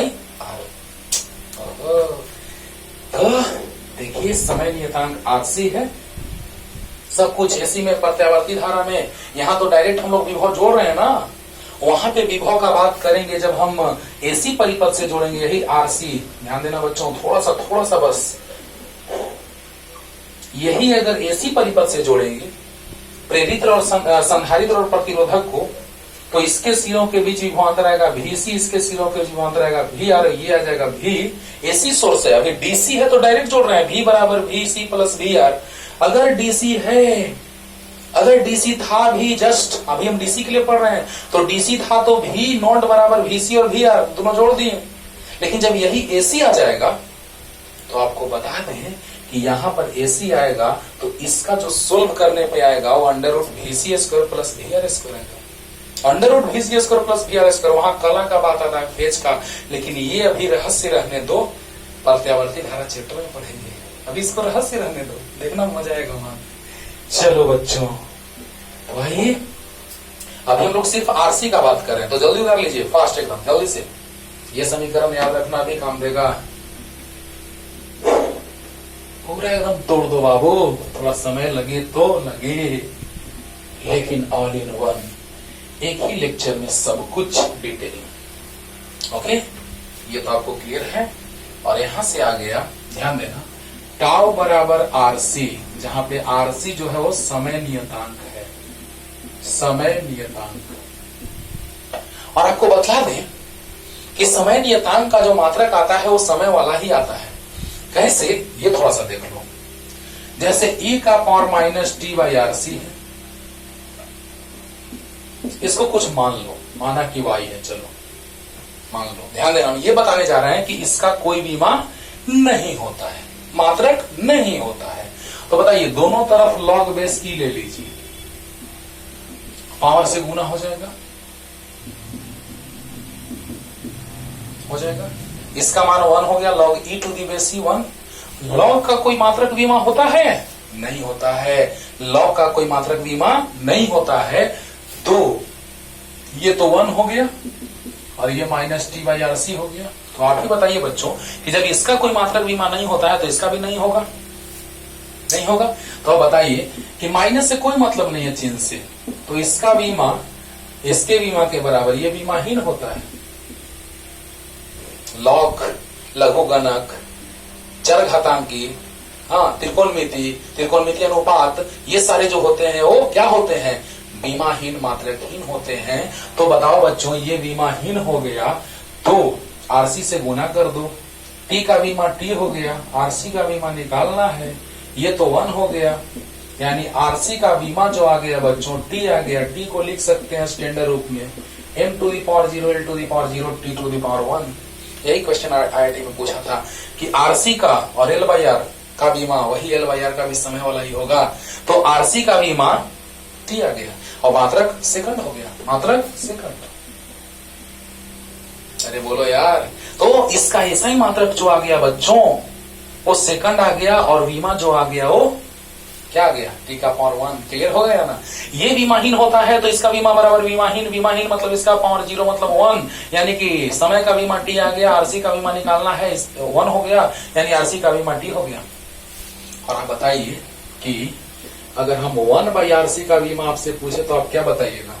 देखिए समय नियतांक RC है, सब कुछ AC में प्रत्यावर्ती धारा में, यहाँ तो डायरेक्ट हम लोग विभव जोड़ रहे हैं ना, वहां पे विभव का बात करेंगे जब हम AC परिपथ से जोड़ेंगे, यही RC। ध्यान देना बच्चों, थोड़ा सा बस, यही अगर AC परिपथ से जोड़ेंगे प्रेरित्र और संधारित्र और प्रतिरोधक को, तो इसके सिरों के बीच विभवांतर आएगा VC, इसके सिरों के विभवांतर आएगा VR, ये आ जाएगा V। AC सोर्स है, अभी DC है तो डायरेक्ट जोड़ रहे हैं, V बराबर VC प्लस VR। अगर DC है, अगर DC था भी, जस्ट अभी हम DC के लिए पढ़ रहे हैं, तो DC था तो V नॉट बराबर VC और VR दोनों जोड़ दिए। लेकिन जब यही AC आ जाएगा, तो आपको बता दें कि यहां पर AC आएगा, तो इसका जो सोल्व करने पे आएगा वो under root VC square plus VR square आएगा। Under root VC square plus VR square, वहां कला का बात आता है, फेज का, लेकिन ये अभी रहस्य रहने दो, प्रत्यावर्ती धारा चैप्टर में पढ़ेंगे, अभी इसको रहस्य रहने दो, देखना मजा आएगा वहां। चलो बच्चों, वही अभी हम लोग सिर्फ RC का बात कर रहे हैं, तो जल्दी उतार लीजिए, फास्ट एकदम जल्दी से। ये समीकरण याद रखना भी काम देगा, पूरा एकदम तोड़ दो बाबू, थोड़ा समय लगे तो लगे, लेकिन ऑल इन वन, एक ही लेक्चर में सब कुछ डिटेल। ओके, ये तो आपको क्लियर है। और यहां से आ गया, ध्यान देना, टाउ बराबर RC, जहां पे RC जो है वो समय नियतांक है, समय नियतांक। और आपको बता दें कि समय नियतांक का जो मात्रक आता है वो समय वाला ही आता है। कैसे, ये थोड़ा सा देख लो। जैसे E का power minus T by RC है, इसको कुछ मान लो, माना कि Y है, चलो मान लो। ध्यान देना, ये बताने जा रहे हैं कि इसका कोई भी मान नहीं होता है, मात्रक नहीं होता है। तो बताइए, दोनों तरफ लॉग बेस की ले लीजिए, पावर से गुना हो जाएगा, इसका मान 1 हो गया, log e to the base 1। Log का कोई मात्रक भी मान होता है? नहीं होता है। लॉग का कोई मात्रक बीमा नहीं होता है। तो ये तो 1 हो गया और ये -t/RC हो गया। तो आप ही बताइए बच्चों कि जब इसका कोई मात्रक बीमा नहीं होता है तो इसका भी नहीं होगा, नहीं होगा। तो अब बताइए कि माइनस से कोई मतलब नहीं है चिन्ह से, तो इसका बीमा इसके बीमा के बराबर ये बीमाहीन होता है। लॉग, लघुगणक, चरघातांकी, हाँ, त्रिकोणमिति अनुपात, ये सारे जो होते हैं वो क्या होते हैं? बीमाहीन, मात्रकहीन होते हैं। तो बताओ बच्चों, ये बीमाहीन हो गया तो आरसी से गुना कर दो, टी का बीमा टी हो गया, आरसी का बीमा निकालना है, ये तो 1 हो गया। यानी आरसी का बीमा जो आ गया बच्चों टी आ गया। टी को लिख सकते हैं स्टैंडर्ड रूप में m⁴ l⁴ t⁴ 1। यही क्वेश्चन आईआईटी में पूछा था कि आरसी का और l/r का बीमा वही l/r का भी समय वाला ही होगा। तो आरसी का बीमा टी आ गया और मात्रक सेकंड हो गया, मात्रक सेकंड। अरे बोलो यार, तो इसका ऐसा ही मात्रक जो आ गया बच्चों वो सेकंड आ गया और बीमा जो आ गया वो क्या आ गया? t⁴ 1। क्लियर हो गया ना? ये बीमाहीन होता है तो इसका बीमा बराबर बीमाहीन, बीमाहीन मतलब इसका पावर 0 मतलब 1, यानी कि समय का बीमा t आ गया, आरसी का बीमा निकालना है 1 हो गया, यानी आरसी का बीमा t हो गया। और आप बताइए कि अगर हम 1/RC का बीमा आपसे पूछे तो आप क्या बताइएगा?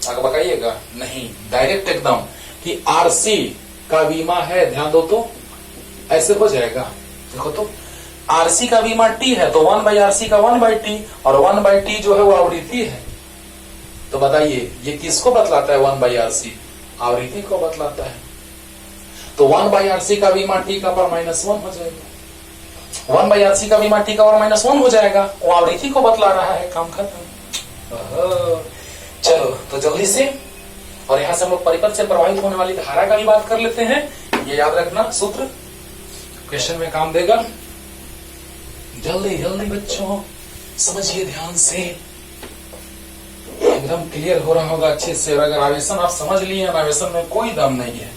आगे बताइएगा? नहीं, डायरेक्ट एकदम कि आरसी का बीमा है, ध्यान दो तो ऐसे हो जाएगा। देखो तो आरसी का बीमा टी है तो 1/RC का 1/t और 1/t जो है वो आवृत्ति है। तो बताइए ये किसको बतलाता है? 1/RC आवृत्ति को बतलाता है। तो 1/RC का बीमा t का पावर -1 हो जाएगा। 1/RC का बीमा t का पावर -1 हो जाएगा, वो आवृत्ति को बतला रहा है। काम खत्म। चलो तो जल्दी से, और यहां से हम लोग परिपथ से प्रवाहित होने वाली धारा का भी बात कर लेते हैं। ये याद रखना, सूत्र क्वेश्चन में काम देगा। जल्दी जल्दी बच्चों समझिए ध्यान से, एकदम क्लियर हो रहा होगा अच्छे से। और अगर आवेशन आप समझ लिए, अनावेशन में कोई दम नहीं है।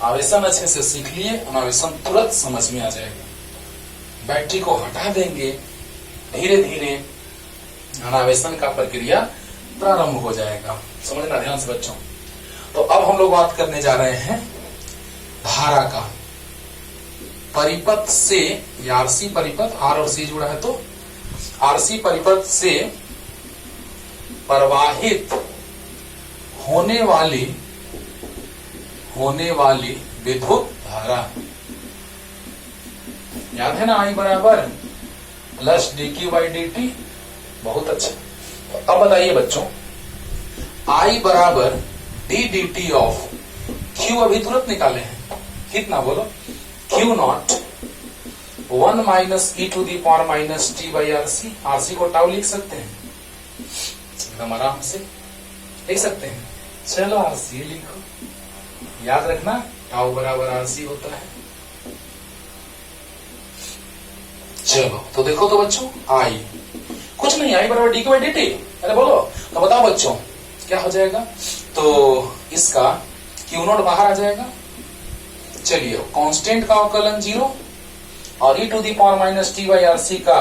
आवेशन अच्छे से सीख लिए, अनावेशन तुरंत समझ में आ जाएगा। बैटरी को हटा देंगे, धीरे धीरे अनावेशन का प्रक्रिया प्रारंभ हो जाएगा। समझना ध्यान से बच्चों। तो अब हम लोग बात करने जा रहे हैं धारा का। परिपथ से, आरसी परिपथ, आर और सी जुड़ा है तो आरसी परिपथ से प्रवाहित होने वाली विद्युत धारा, याद है ना? I बराबर +dq/dt। बहुत अच्छा। अब बताइए बच्चों, I बराबर d/dt ऑफ Q अभी तुरंत निकाले हैं, कितना बोलो? Q0 1 - e⁻ t/RC। RC को टाउ लिख सकते हैं, एकदम आराम से लिख सकते हैं। चलो RC लिखो, याद रखना टाउ बराबर RC होता है। चलो तो देखो तो बच्चों, I कुछ नहीं, I बराबर dq/dt। अरे बोलो तो बताओ बच्चों क्या हो जाएगा? तो इसका Q0 बाहर आ जाएगा। चलिए, कांस्टेंट का अवकलन 0 और e⁻ t/RC का,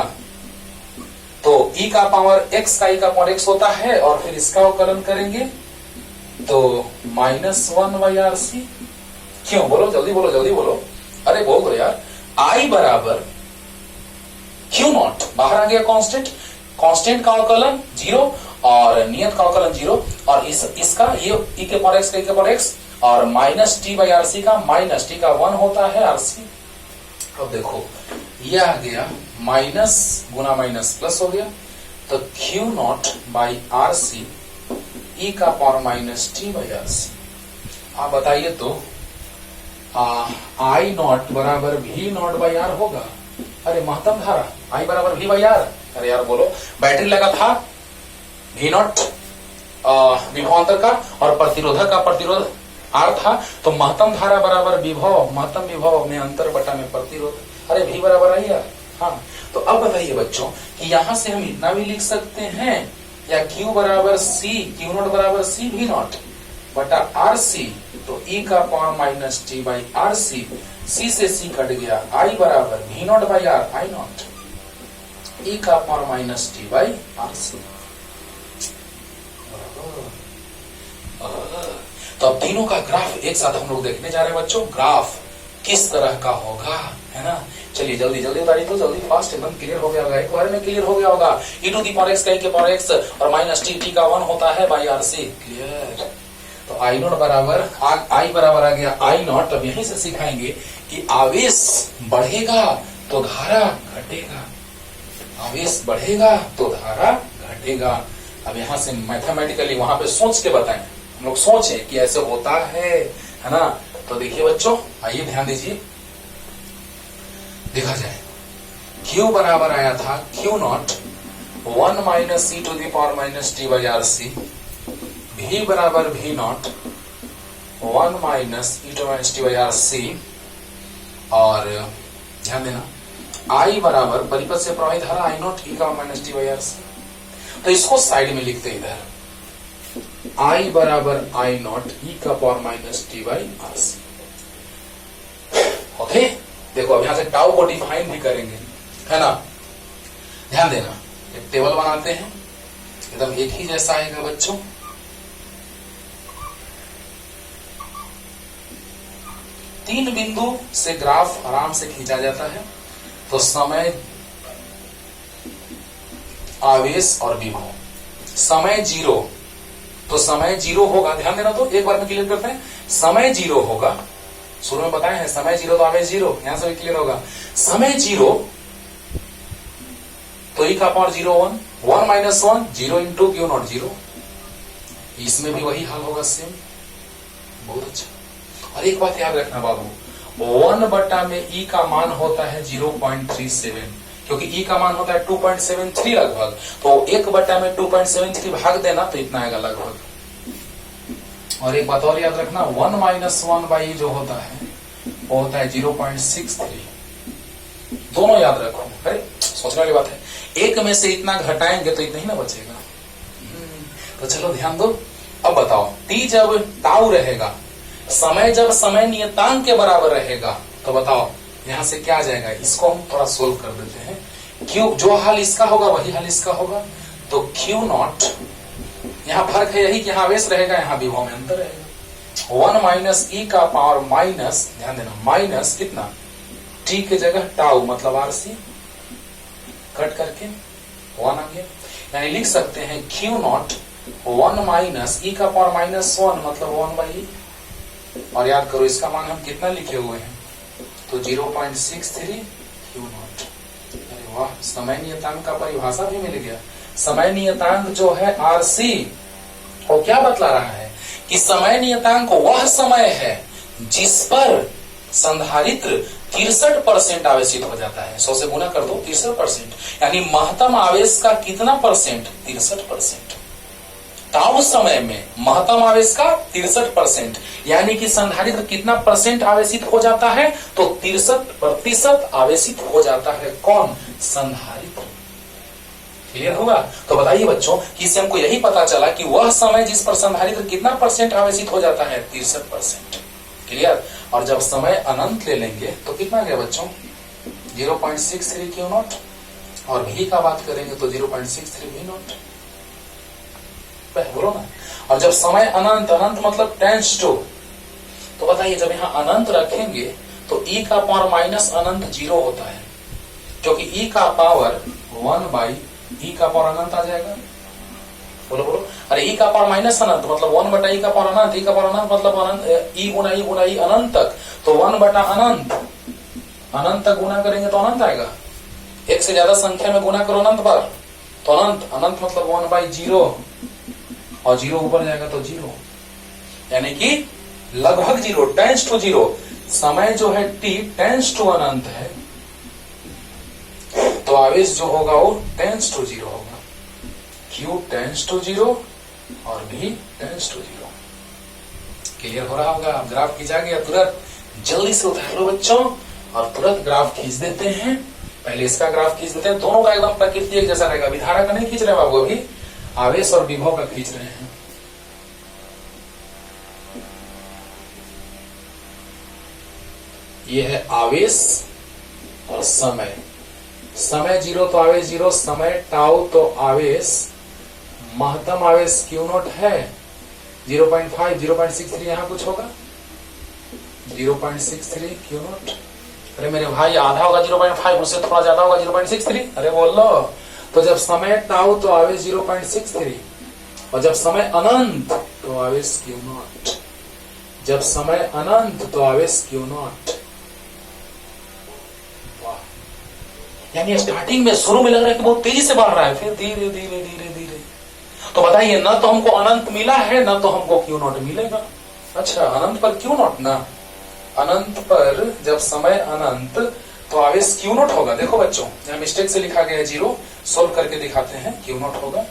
तो e का पावर x का e का पावर x होता है और फिर इसका अवकलन करेंगे तो -1/RC। क्यों? बोलो जल्दी बोलो, जल्दी बोलो। अरे बोल दो यार। I बराबर Q0 बाहर आ गया, कांस्टेंट का अवकलन 0 और नियत का अवकलन 0 और इसका ये e के पावर x का e के पावर x और -t/RC का -t का 1 होता है RC। अब देखो ये आ गया माइनस गुना माइनस प्लस हो गया, तो Q0/RC e का पावर -t/RC। आप बताइए तो I0 बराबर V0/R होगा। अरे महत्तम धारा I बराबर V/R। अरे यार बोलो, बैटरी लगा था V0 विभवांतर का और प्रतिरोधक का प्रतिरोध R था, तो महत्तम धारा बराबर विभव, महत्तम विभव में अंतर बटा में प्रतिरोध। अरे V बराबर IR। हाँ, तो अब बताइए बच्चों कि यहां से हम इतना भी लिख सकते हैं या Q बराबर C, Q0 बराबर C V0 बटा RC, तो e का पावर -t/RC, C से C कट गया, I बराबर V0/R I0। ई का power minus T by R C. तो अब तीनों का ग्राफ एक साथ हम लोग देखने जा रहे हैं बच्चों। ग्राफ किस तरह का होगा, है ना। चलिए जल्दी जल्दी उतारिए, तो जल्दी फास्ट एकदम क्लियर हो गया होगा, एक बार में क्लियर हो गया होगा। ई टू दी पावर एक्स का के पावर एक्स और माइनस टी, टी का 1 होता है बाई आर सी। क्लियर। तो आई नॉट बराबर आई बराबर आ गया आई नॉट। अब यहीं से सिखाएंगे कि आवेश बढ़ेगा तो धारा घटेगा, आवेश बढ़ेगा तो धारा घटेगा। अब यहां से मैथमेटिकली वहां पे सोच के बताएं, हम लोग सोचे कि ऐसे होता है ना। तो देखिए बच्चों, आइए ध्यान दीजिए, देखा जाए Q बराबर आया था Q naught 1 minus e to the power minus T by are c. V बराबर V naught 1 minus e to minus T by are c. और ध्यान देना I बराबर परिपथ से प्रवाहित धारा आई नॉट ई का minus T by R C. तो इसको साइड में लिखते इधर, I बराबर आई नॉट ई का power minus T by are c. Okay, देखो अब यहां से टाउ को डिफाइन भी करेंगे, है ना। ध्यान देना, एक टेबल बनाते हैं, एकदम एक ही जैसा आएगा बच्चों। तीन बिंदु से ग्राफ आराम से खींचा जाता है। तो समय, आवेश और विभव। समय जीरो, तो समय जीरो होगा, ध्यान देना। तो एक बार में क्लियर करते हैं, समय जीरो होगा, शुरू में बताए हैं समय जीरो तो आवेश जीरो, यहां से भी क्लियर होगा। समय जीरो तो ई का power 0 1, 1 minus 1 0 into Q not 0। इसमें भी वही हाल होगा, सेम। बहुत अच्छा। और एक बात याद रखना बाबू, 1 बटा में ई का मान होता है 0.37, क्योंकि ई का मान होता है 2.73 लगभग। तो 1 बटा में 2.73 भाग देना तो इतना आएगा लगभग। और एक बात और याद रखना, 1 माइनस 1 बाई जो होता है वो होता है 0.63। दोनों याद रखो। अरे सोचने वाली बात है, एक में से इतना घटाएंगे तो इतना ही ना बचेगा। तो चलो ध्यान दो। अब बताओ, टी जब टाउ रहेगा, समय जब समय नियतांक के बराबर रहेगा, तो बताओ यहां से क्या आ जाएगा। इसको हम थोड़ा सोल्व कर देते हैं। क्यू, जो हाल इसका होगा वही हाल इसका होगा। तो क्यू नॉट, यहाँ फर्क है यही कि यहाँ आवेश रहेगा, यहाँ विभव में अंतर रहेगा। 1 माइनस ई का पावर माइनस, ध्यान देना, माइनस कितना, टी के जगह टाउ मतलब आर सी, कट करके 1 आ गया। यानी लिख सकते हैं क्यू नॉट 1 माइनस ई का पावर माइनस 1 मतलब 1 बाई। और याद करो इसका मान हम कितना लिखे हुए हैं, तो 0.63 क्यू नॉट। अरे वाह, समय नियतांक का परिभाषा भी मिल गया। समय नियतांक जो है आरसी, वो क्या बतला रहा है कि समय नियतांक वह समय है जिस पर संधारित्र 63% आवेशित हो जाता है। 100 से गुना कर दो, 63%, यानी महत्तम आवेश का कितना परसेंट, 63%। टाउ समय में महत्तम आवेश का 63%, यानी कि संधारित्र कितना परसेंट आवेशित हो जाता है, तो 63% आवेशित हो जाता है। कौन, संधारित्र। क्लियर होगा। तो बताइए बच्चों कि इससे हमको यही पता चला कि वह समय जिस पर संधारित्र कितना परसेंट आवेशित हो जाता है, 63%। क्लियर। और जब समय अनंत ले लेंगे तो कितना गया बच्चों, 0.63 क्यू नॉट। और भी का बात करेंगे तो 0.63 भी नॉट, बोलो ना। और जब समय अनंत, अनंत मतलब टेंस टू, तो बताइए जब यहाँ अनंत रखेंगे तो ई का पावर माइनस अनंत 0 होता है, क्योंकि ई का पावर 1 बाई ई का पावर अनंत आ जाएगा। बोलो बोलो। अरे ई का पावर माइनस अनंत मतलब 1 बटा ई का पावर अनंत, ई का पावर अनंत मतलब अनंत, ई गुना ई अनंत तक, तो 1 बटा अनंत, अनंत तक गुना करेंगे तो अनंत आएगा। एक से ज्यादा संख्या में गुना करो अनंत बार तो अनंत, अनंत मतलब 1 बाई 0, और 0 ऊपर जाएगा तो 0, यानी कि लगभग 0, टेंस टू 0। समय जो है t टेंस टू अनंत है, तो आवेश जो होगा वो टेंस टू 0 होगा। Q टेंस टू 0 और V टेंस टू 0। क्लियर हो रहा होगा। ग्राफ खींचा गया, तुरंत जल्दी से उतार लो बच्चों और तुरंत ग्राफ खींच देते हैं। पहले इसका ग्राफ खींच देते हैं, दोनों का एकदम प्रकृति एक जैसा रहेगा। विधारा का नहीं खींच रहे बाबू, अभी आवेश और विभव का खींच रहे हैं। ये है आवेश और समय, समय जीरो तो आवेश जीरो, समय टाउ तो आवेश, महत्तम आवेश क्यू नॉट है 0.5, 0.63 यहां कुछ होगा 0.63 क्यू नॉट। अरे मेरे भाई आधा होगा 0.5, उससे थोड़ा ज्यादा होगा 0.63। अरे बोल लो। तो जब समय टाउ तो आवेश 0.63, और जब समय अनंत तो आवेश क्यू नॉट, जब समय अनंत तो आवेश क्यू नॉट। यानी स्टार्टिंग में शुरू में लग रहा है कि बहुत तेजी से बढ़ रहा है, फिर धीरे धीरे धीरे धीरे। तो बताइए, ना तो हमको अनंत मिला है, ना तो हमको क्यू नॉट मिलेगा। अच्छा, अनंत पर क्यू नॉट ना, अनंत पर जब समय अनंत तो आवेश क्यू नॉट होगा। देखो बच्चों, यहाँ मिस्टेक से लिखा गया है 0, सोल्व करके दिखाते हैं। क्यू नॉट होगा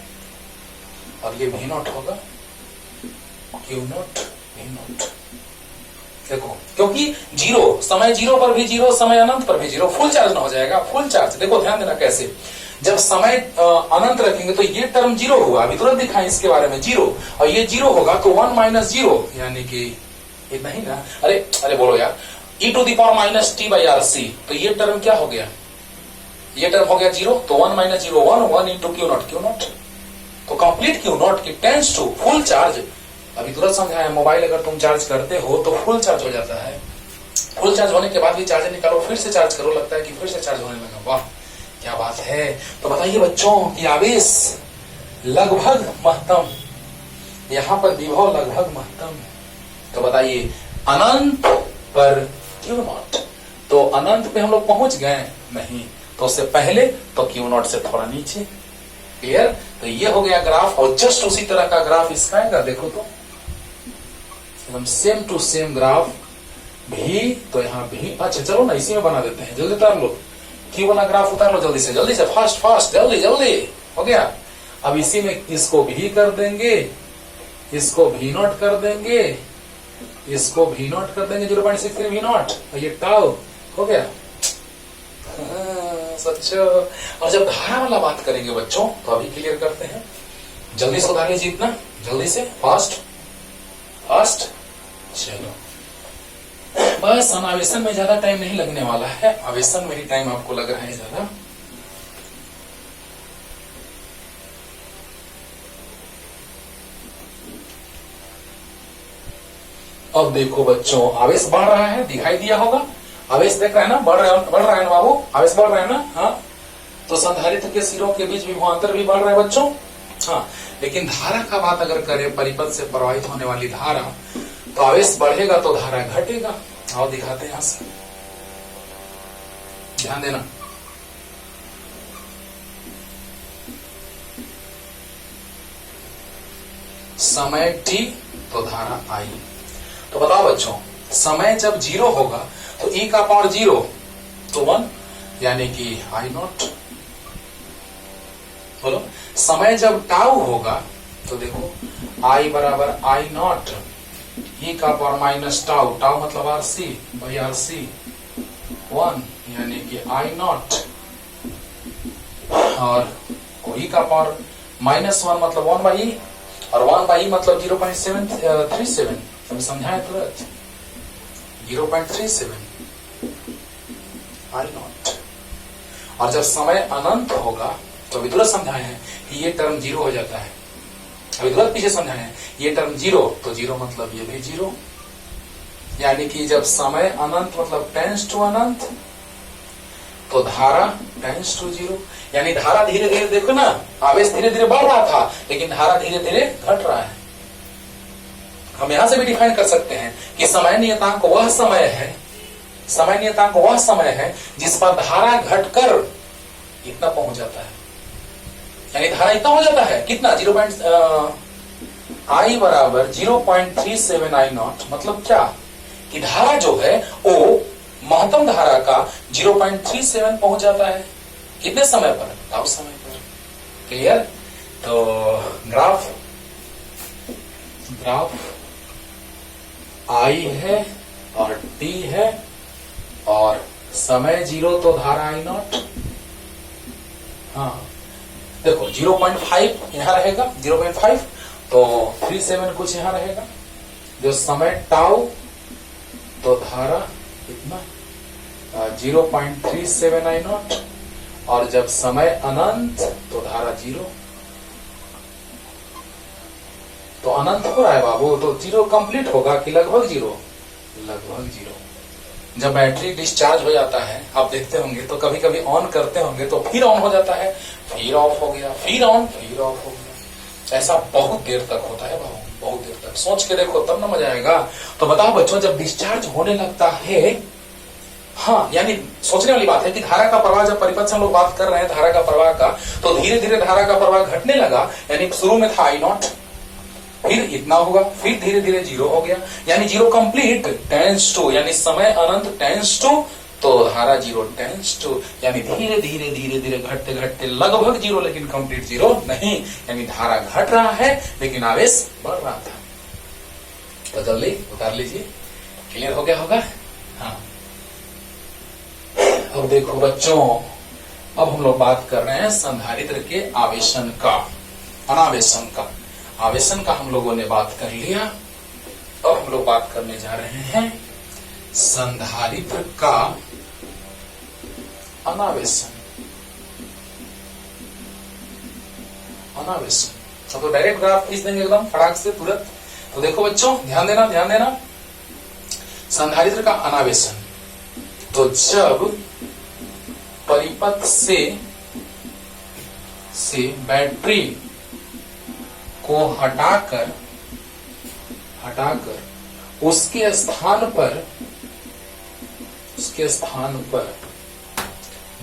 और ये भी नॉट होगा, क्यू नॉट भी नॉट। देखो, क्योंकि जीरो, समय जीरो पर भी जीरो, समय अनंत पर भी जीरो, फुल चार्ज ना हो जाएगा, फुल चार्ज। देखो ध्यान देना कैसे, जब समय अनंत रखेंगे तो ये टर्म जीरो हुआ, अभी तुरंत दिखाएं इसके बारे में, जीरो, और ये जीरो होगा तो 1 माइनस जीरो, यानी कि ये नहीं ना, अरे बोलो यार, e to the power minus T by R C, तो ये टर्म क्या हो गया, ये टर्म हो गया जीरो, तो 1 minus zero 1 into Q not, Q not, तो कंप्लीट क्यू नॉट की टेंस टू फुल चार्ज। अभी तुरंत समझाया, मोबाइल अगर तुम चार्ज करते हो तो फुल चार्ज हो जाता है, फुल चार्ज होने के बाद भी चार्जर निकालो, फिर से चार्ज करो, लगता है कि फिर से चार्ज होने लगा। वाह क्या बात है। तो बताइए बच्चों कि आवेश लगभग महत्तम, यहां पर विभव लगभग महत्तम। तो बताइए अनंत पर क्यू नॉट, तो अनंत पे हम लोग पहुंच गए नहीं, तो उससे पहले तो क्यू नॉट से थोड़ा नीचे। क्लियर। तो ये हो गया ग्राफ, और जस्ट उसी तरह का ग्राफ इसका आएगा। देखो तो एकदम सेम टू सेम ग्राफ भी, तो यहाँ भी, अच्छा चलो ना इसी में बना देते हैं, जल्दी उतार लो, क्यू वाला ग्राफ उतार लो जल्दी से, फास्ट फास्ट, जल्दी जल्दी, हो गया। अब इसी में इसको भी कर देंगे, इसको भी नॉट कर देंगे, इसको भी नॉट कर देंगे 0.63 भी नॉट, और ये टाउ हो गया। सच्चो। और जब धारा वाला बात करेंगे बच्चों, तो अभी क्लियर करते हैं, जल्दी से उतार लीजिए इतना, जल्दी से, फास्ट फास्ट। चलो बस, आवेशन में ज्यादा टाइम नहीं लगने वाला है, आवेशन में ही टाइम आपको लग रहा है ज्यादा। अब देखो बच्चों, आवेश बढ़ रहा है, दिखाई दिया होगा, आवेश देख रहे हैं ना, बढ़ रहा है ना बाबू, आवेश बढ़ रहा है ना। हाँ, तो संधारित्र के सिरों के बीच विभवांतर भी बढ़ रहा है बच्चों। हाँ, लेकिन धारा का बात अगर करें, परिपथ से प्रवाहित होने वाली धारा, तो आवेश बढ़ेगा तो धारा घटेगा। आओ दिखाते हैं यहां से, ध्यान देना। समय t तो धारा I। तो बताओ बच्चों, समय जब जीरो होगा तो e का पावर जीरो तो 1, यानी कि I नॉट। बोलो, समय जब टाउ होगा तो देखो I बराबर I नॉट, e का पावर माइनस टाउ, टाउ मतलब r c by are c 1, यानी कि I नॉट, और e का पावर माइनस 1 मतलब 1 बाई ई, और 1 बाई ई मतलब 0.737, तुम्हें समझाए तुरंत, 0.37 I नॉट। और जब समय अनंत होगा तो अभी तुरंत समझाए हैं कि ये टर्म जीरो हो जाता है, अभी तुरंत पीछे समझाए हैं, ये टर्म जीरो तो जीरो मतलब ये भी जीरो, यानी कि जब समय अनंत मतलब टेंस टू अनंत, तो धारा टेंस टू जीरो, यानी धारा धीरे धीरे, देखो ना, आवेश धीरे धीरे बढ़ रहा था, लेकिन धारा धीरे धीरे घट रहा है। हम यहां से भी डिफाइन कर सकते हैं कि समय नियतांक वह समय है, समय नियतांक वह समय है जिस पर धारा घटकर इतना पहुंच जाता है, यानी धारा इतना हो जाता है, कितना, I बराबर 0.37 I नॉट। मतलब क्या कि धारा जो है वो महत्तम धारा का 0.37 पहुंच जाता है, कितने समय पर, टाउ समय पर। क्लियर। तो ग्राफ I है और t है, और समय जीरो तो धारा I नॉट। हाँ देखो 0.5 यहाँ रहेगा, 0.5 तो 37 कुछ यहाँ रहेगा, जो समय टाउ तो धारा कितना 0.37 I नॉट, और जब समय अनंत तो धारा जीरो। तो अनंत हो रहा है बाबू, तो जीरो कंप्लीट होगा कि लगभग जीरो? लगभग जीरो। जब बैटरी डिस्चार्ज हो जाता है, आप देखते होंगे तो कभी कभी ऑन करते होंगे तो फिर ऑन हो जाता है, फिर ऑफ हो गया, फिर ऑन, फिर ऑफ हो गया। ऐसा बहुत देर तक होता है बाबू, बहुत देर तक। सोच के देखो तब ना मजा आएगा। तो बताओ बच्चों, जब डिस्चार्ज होने लगता है, हाँ, यानी सोचने वाली बात है कि धारा का प्रवाह, जब परिपथ से हम लोग बात कर रहे हैं धारा का प्रवाह का, तो धीरे धीरे धारा का प्रवाह घटने लगा। यानी शुरू में था I0, फिर इतना होगा, फिर धीरे धीरे जीरो हो गया, यानी जीरो कंप्लीट टेंस टू, यानी समय अनंत टेंस टू, तो धारा जीरो टेंस टू, यानी धीरे धीरे धीरे धीरे घटते घटते लगभग जीरो, लेकिन कंप्लीट जीरो नहीं। यानी धारा घट रहा है लेकिन आवेश बढ़ रहा था। तो जल्दी उतार लीजिए, क्लियर हो गया होगा? हाँ। अब देखो बच्चों, अब हम लोग बात कर रहे हैं संधारित्र के आवेशन का, अनावेशन का। आवेशन का हम लोगों ने बात कर लिया। अब हम लोग बात करने जा रहे हैं संधारित्र का अनावेशन। अनावेशन सब तो डायरेक्ट ग्राफ खींच देंगे एकदम फटाक से तुरंत। तो देखो बच्चों, ध्यान देना, ध्यान देना। संधारित्र का अनावेशन, तो जब परिपथ से बैटरी को हटाकर उसके स्थान पर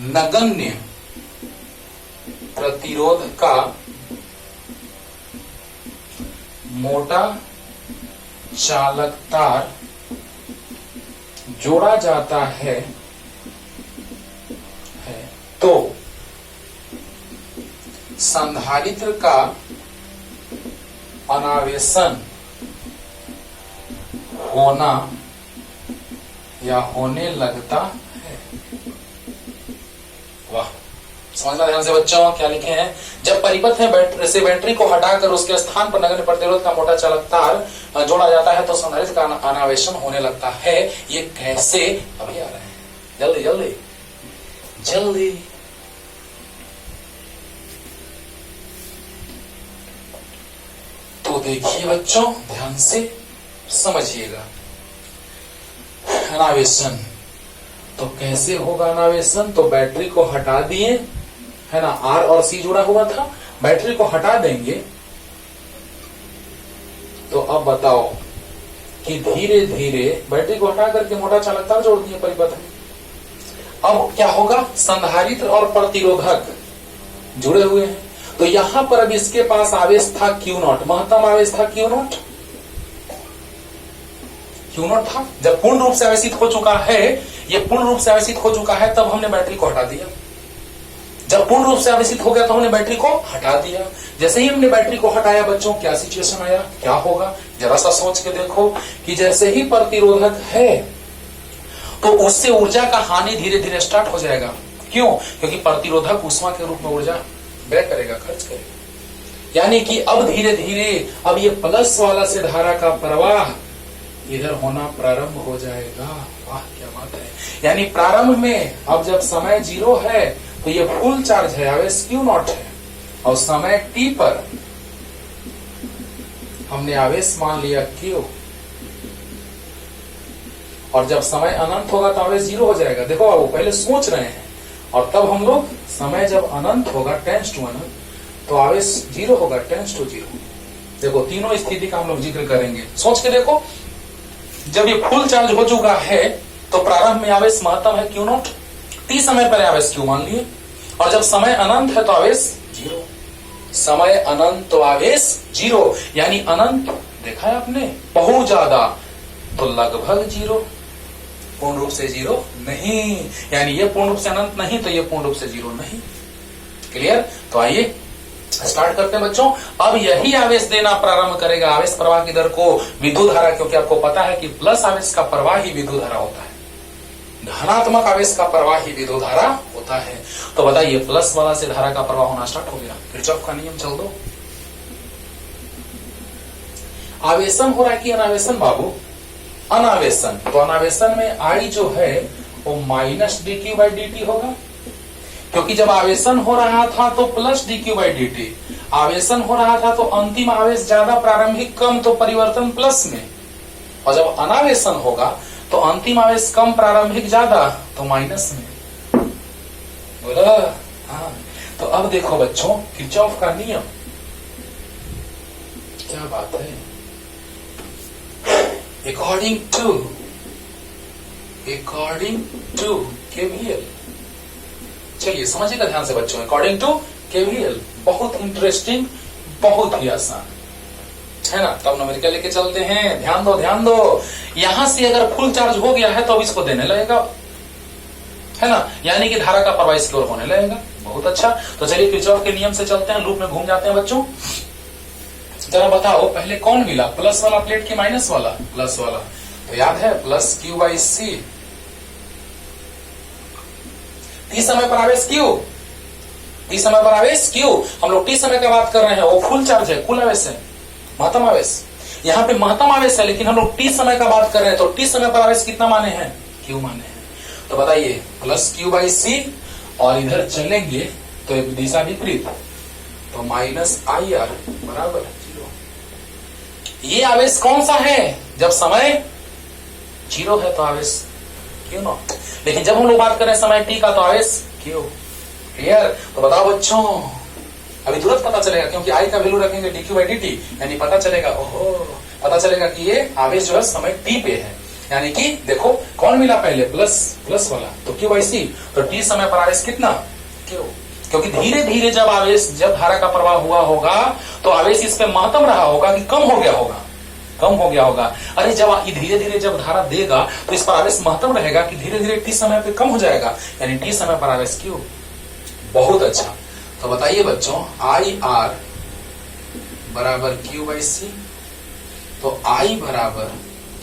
नगण्य प्रतिरोध का मोटा चालक तार जोड़ा जाता है तो संधारित्र का अनावेशन होना या होने लगता है। वाह, समझना ध्यान से बच्चों, क्या लिखे हैं? जब परिपथ है से बैटरी को हटाकर उसके स्थान पर नगण्य प्रतिरोध का मोटा चालक तार जोड़ा जाता है तो संधारित्र का अनावेशन होने लगता है। ये कैसे? अभी आ रहे हैं, जल्दी जल्दी जल्दी। तो देखिए बच्चों, ध्यान से समझिएगा। अनावेशन तो कैसे होगा अनावेशन? तो बैटरी को हटा दिए, है ना, R और C जुड़ा हुआ था, बैटरी को हटा देंगे। तो अब बताओ कि धीरे धीरे बैटरी को हटा करके मोटा चालक तार जोड़ दिए परिपथ में। अब क्या होगा? संधारित्र और प्रतिरोधक जुड़े हुए हैं, तो यहां पर अब इसके पास आवेश था Q0, महत्तम आवेश था Q0 था। जब पूर्ण रूप से आवेशित हो चुका है, ये पूर्ण रूप से आवेशित हो चुका है, तब हमने बैटरी को हटा दिया। जब पूर्ण रूप से आवेशित हो गया तो हमने बैटरी को हटा दिया। जैसे ही हमने बैटरी को हटाया बच्चों, क्या सिचुएशन आया, क्या होगा? जरा सा सोच के देखो कि जैसे ही प्रतिरोधक है तो उससे ऊर्जा का हानि धीरे धीरे स्टार्ट हो जाएगा। क्यों? क्योंकि प्रतिरोधक ऊष्मा के रूप में ऊर्जा व्यय करेगा, खर्च करेगा। यानी कि अब धीरे धीरे अब ये प्लस वाला से धारा का प्रवाह इधर होना प्रारंभ हो जाएगा। वाह, क्या बात है। यानी प्रारंभ में अब जब समय जीरो है तो ये फुल चार्ज है, आवेश Q0 है, और समय t पर हमने आवेश मान लिया Q, और जब समय अनंत होगा तो आवेश जीरो हो जाएगा। देखो वो पहले सोच रहे हैं, और तब हम लोग समय जब अनंत होगा टेंस टू अनंत तो आवेश जीरो होगा, टेंस टू जीरो। देखो तीनों स्थिति का हम लोग जिक्र करेंगे, सोच के देखो। जब ये फुल चार्ज हो चुका है तो प्रारंभ में आवेश महत्तम है Q0, t समय पर आवेश Q मान लिए, और जब समय अनंत है तो आवेश जीरो। समय अनंत तो आवेश जीरो, यानी अनंत देखा है आपने, बहुत ज्यादा, तो लगभग जीरो, पूर्ण रूप से जीरो नहीं। यानी ये पूर्ण रूप से अनंत नहीं तो ये पूर्ण रूप से जीरो नहीं। क्लियर? तो आइए स्टार्ट करते हैं बच्चों। अब यही आवेश देना प्रारंभ करेगा, आवेश प्रवाह की दर को, विद्युत धारा, क्योंकि आपको पता है कि प्लस आवेश का प्रवाह ही विद्युत धारा होता है, धनात्मक आवेश का प्रवाह ही विद्युत धारा होता है। तो बताइए, प्लस वाला से धारा का प्रवाह होना स्टार्ट हो गया, किरचॉफ का नियम चल दो। आवेशन हो रहा है कि अनावेशन बाबू? अनावेशन। तो अनावेशन में I जो है वो -dq/dt होगा, क्योंकि जब आवेशन हो रहा था तो plus D Q by D T, आवेशन हो रहा था तो अंतिम आवेश ज्यादा प्रारंभिक कम, तो परिवर्तन प्लस में, और जब अनावेशन होगा तो अंतिम आवेश कम प्रारंभिक ज्यादा, तो माइनस में। बोला? हाँ। तो अब देखो बच्चों किरचॉफ का नियम, क्या बात है। अकॉर्डिंग टू केवीएल, चलिए समझिएगा ध्यान से बच्चों, अकॉर्डिंग टू केवीएल, बहुत इंटरेस्टिंग, बहुत ही आसान है ना। तब न्यूमेरिकल लेके चलते हैं, ध्यान दो। यहां से अगर फुल चार्ज हो गया है तो अब इसको देने लगेगा, है ना, यानी कि धारा का प्रवाह इसकी ओर होने लगेगा। बहुत अच्छा, तो चलिए किरचॉफ के नियम से चलते हैं, लूप में घूम जाते हैं बच्चों। जरा बताओ पहले कौन मिला, प्लस वाला प्लेट की माइनस वाला? प्लस वाला, तो याद है plus q by c, t समय पर आवेश क्यू, टी समय पर आवेश क्यू, हम लोग टी समय की बात कर रहे हैं, वो फुल चार्ज है, कुल आवेश है, महत्तम आवेश, यहाँ पे महत्तम आवेश है, लेकिन हम लोग टी समय का बात कर रहे हैं, तो टी समय पर आवेश कितना माने हैं? क्यू माने हैं। तो बताइए प्लस क्यू बाई सी, और इधर चलेंगे तो दिशा विपरीत, तो माइनस आई आर बराबर 0। ये आवेश कौन सा है? जब समय 0 है तो आवेश क्यू नॉट, लेकिन जब हम लोग बात कर रहे हैं समय टी का तो आवेश क्यू। क्लियर? तो बताओ बच्चों, अभी तुरंत पता चलेगा, क्योंकि आई का वैल्यू रखेंगे D Q by D T, यानी पता चलेगा, ओहो, पता चलेगा कि ये आवेश जो है समय टी पे है। यानी कि देखो कौन मिला पहले, प्लस वाला, तो क्यू बाई सी, तो टी समय पर आवेश कितना? क्यू। क्योंकि धीरे धीरे जब धारा का प्रवाह हुआ होगा तो आवेश इस पे महत्तम रहा होगा कि कम हो गया होगा। अरे जब धीरे धीरे जब धारा देगा तो इस पर आवेश महत्तम रहेगा कि धीरे धीरे टी समय पे कम हो जाएगा, यानी टी समय पर आवेश क्यू। बहुत अच्छा, तो बताइए बच्चों आई आर बराबर क्यू बाई सी, तो आई बराबर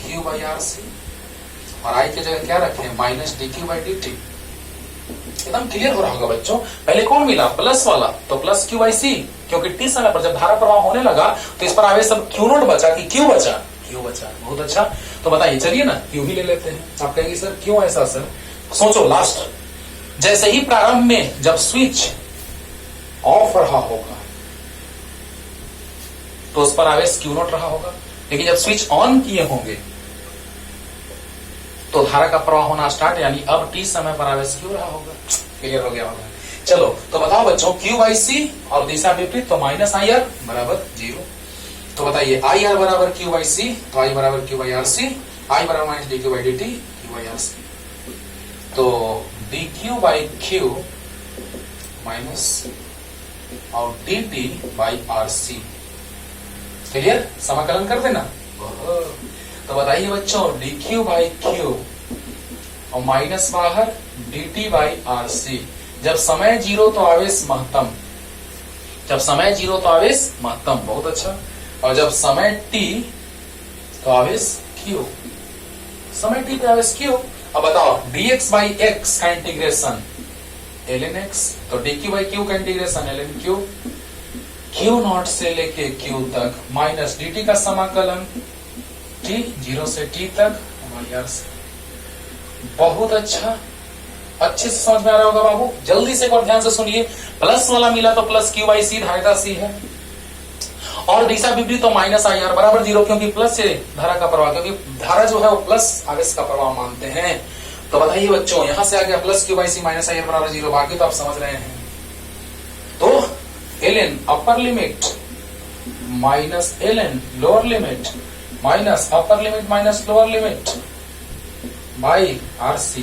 क्यू बाई आर सी, और आई की जगह क्या रखें? Minus D Q by D T. एकदम क्लियर हो रहा होगा बच्चों। पहले कौन मिला? प्लस वाला, तो प्लस क्यू बाई सी, क्योंकि टी समय पर जब धारा प्रवाह होने लगा तो इस पर आवेश सब क्यू नोट बचा कि क्यू बचा? क्यू बचा। बहुत अच्छा, तो बताइए, चलिए ना क्यू ही ले लेते हैं। आप कहेंगे सर क्यों ऐसा सर? सोचो, लास्ट जैसे ही प्रारंभ में जब स्विच ऑफ रहा होगा तो उस पर आवेश क्यू नोट रहा होगा, लेकिन जब स्विच ऑन किए होंगे तो धारा का प्रवाह होना स्टार्ट, यानी अब टी समय पर आवेश क्यू रहा होगा। क्लियर हो गया होगा? चलो तो बताओ बच्चों क्यू बाई सी और दिशा विपरीत, तो माइनस आई आर बराबर 0। तो बताइए आई आर बराबर क्यू बाई सी, तो आई बराबर Q by are C, I बराबर minus D Q by D T, Q by R C, तो D Q by Q minus और D T by R C. Clear? समाकलन कर देना। तो बताइए बच्चों डी क्यू बाई क्यू और माइनस बाहर D T by are C, जब समय 0 तो आवेश महत्तम, जब समय 0 तो आवेश महत्तम। बहुत अच्छा, और जब समय t तो आवेश q, समय t पे आवेश q। अब बताओ dx बाई x का इंटीग्रेशन ln x, तो dq बाई q का integration ln q, q not से लेके q तक, माइनस dt का समाकलन t 0 से t तक r से। बहुत अच्छा, अच्छे से समझ में आ रहा होगा बाबू। जल्दी से एक बार ध्यान से सुनिए, प्लस वाला मिला तो प्लस क्यू बाई सी, धारा सी है, और दिशा विपरीत तो माइनस आई आर बराबर 0, क्योंकि प्लस से धारा का प्रवाह, क्योंकि धारा जो है वो प्लस आवेश का प्रवाह मानते हैं। तो बताइए बच्चों यहां से आ गया plus q by c minus I are बराबर 0, बाकी तो आप समझ रहे हैं। तो ln upper limit minus ln lower limit minus upper limit minus lower limit by R C,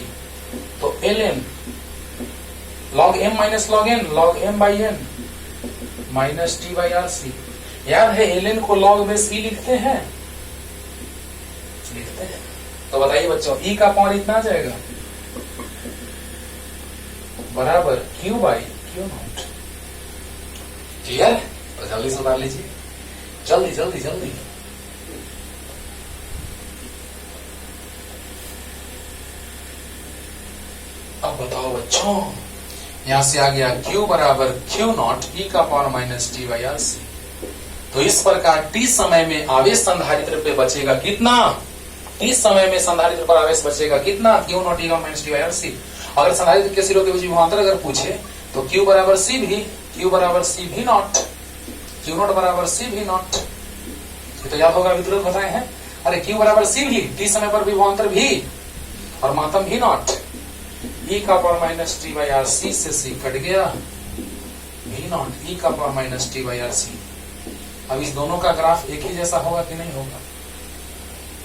तो ln log m minus log n log m by n minus T by are C. याद है ln को log में c लिखते हैं, तो बताइए बच्चों e का पावर इतना आ जाएगा बराबर q by q not. Clear? तो जल्दी से उतार लीजिए, जल्दी जल्दी जल्दी। अब बताओ बच्चों यहां से आ गया q बराबर q नॉट e का power minus T by R C. तो इस प्रकार t समय में आवेश संधारित्र पे बचेगा कितना? t समय में संधारित्र पर आवेश बचेगा कितना? q नॉट e का minus T by are C. अगर संधारित्र के सिरों के बीच विभवांतर अगर पूछे तो Q बराबर C भी, Q बराबर C भी नॉट, Q नॉट बराबर C भी नॉट। ये तो याद होगा, विद्युत बताए हैं। अरे Q बराबर C भी, t समय पर विभवांतर भी और मातम भी नॉट। e का power minus T by are C से c कट गया, भी नॉट e का power minus T by are C. अब इस दोनों का ग्राफ एक ही जैसा होगा कि नहीं होगा?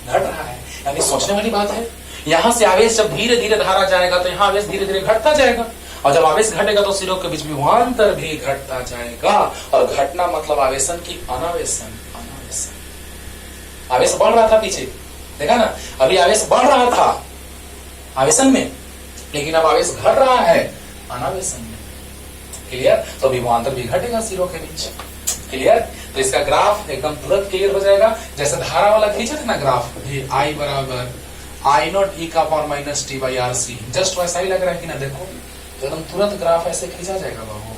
घट रहा है, यानी सोचने वाली बात है। यहां से आवेश जब धीरे धीरे धारा जाएगा तो यहाँ आवेश धीरे धीरे घटता जाएगा, और जब आवेश घटेगा तो सिरों के बीच विभवांतर भी घटता जाएगा। और घटना मतलब आवेशन की अनावेशन। आवेश बढ़ रहा था पीछे, देखा ना, अभी आवेश बढ़ रहा था आवेशन में, लेकिन अब आवेश घट रहा है अनावेशन में। क्लियर? तो विभवांतर भी घटेगा सिरों के बीच। क्लियर? तो इसका ग्राफ एकदम तुरंत क्लियर हो जाएगा। जैसे धारा वाला खींचे थे ना ग्राफ, I बराबर I नॉट e का power minus T by are C, just वैसा ही लग रहा है कि ना? देखो एकदम तुरंत ग्राफ ऐसे खींचा जाएगा बाबू।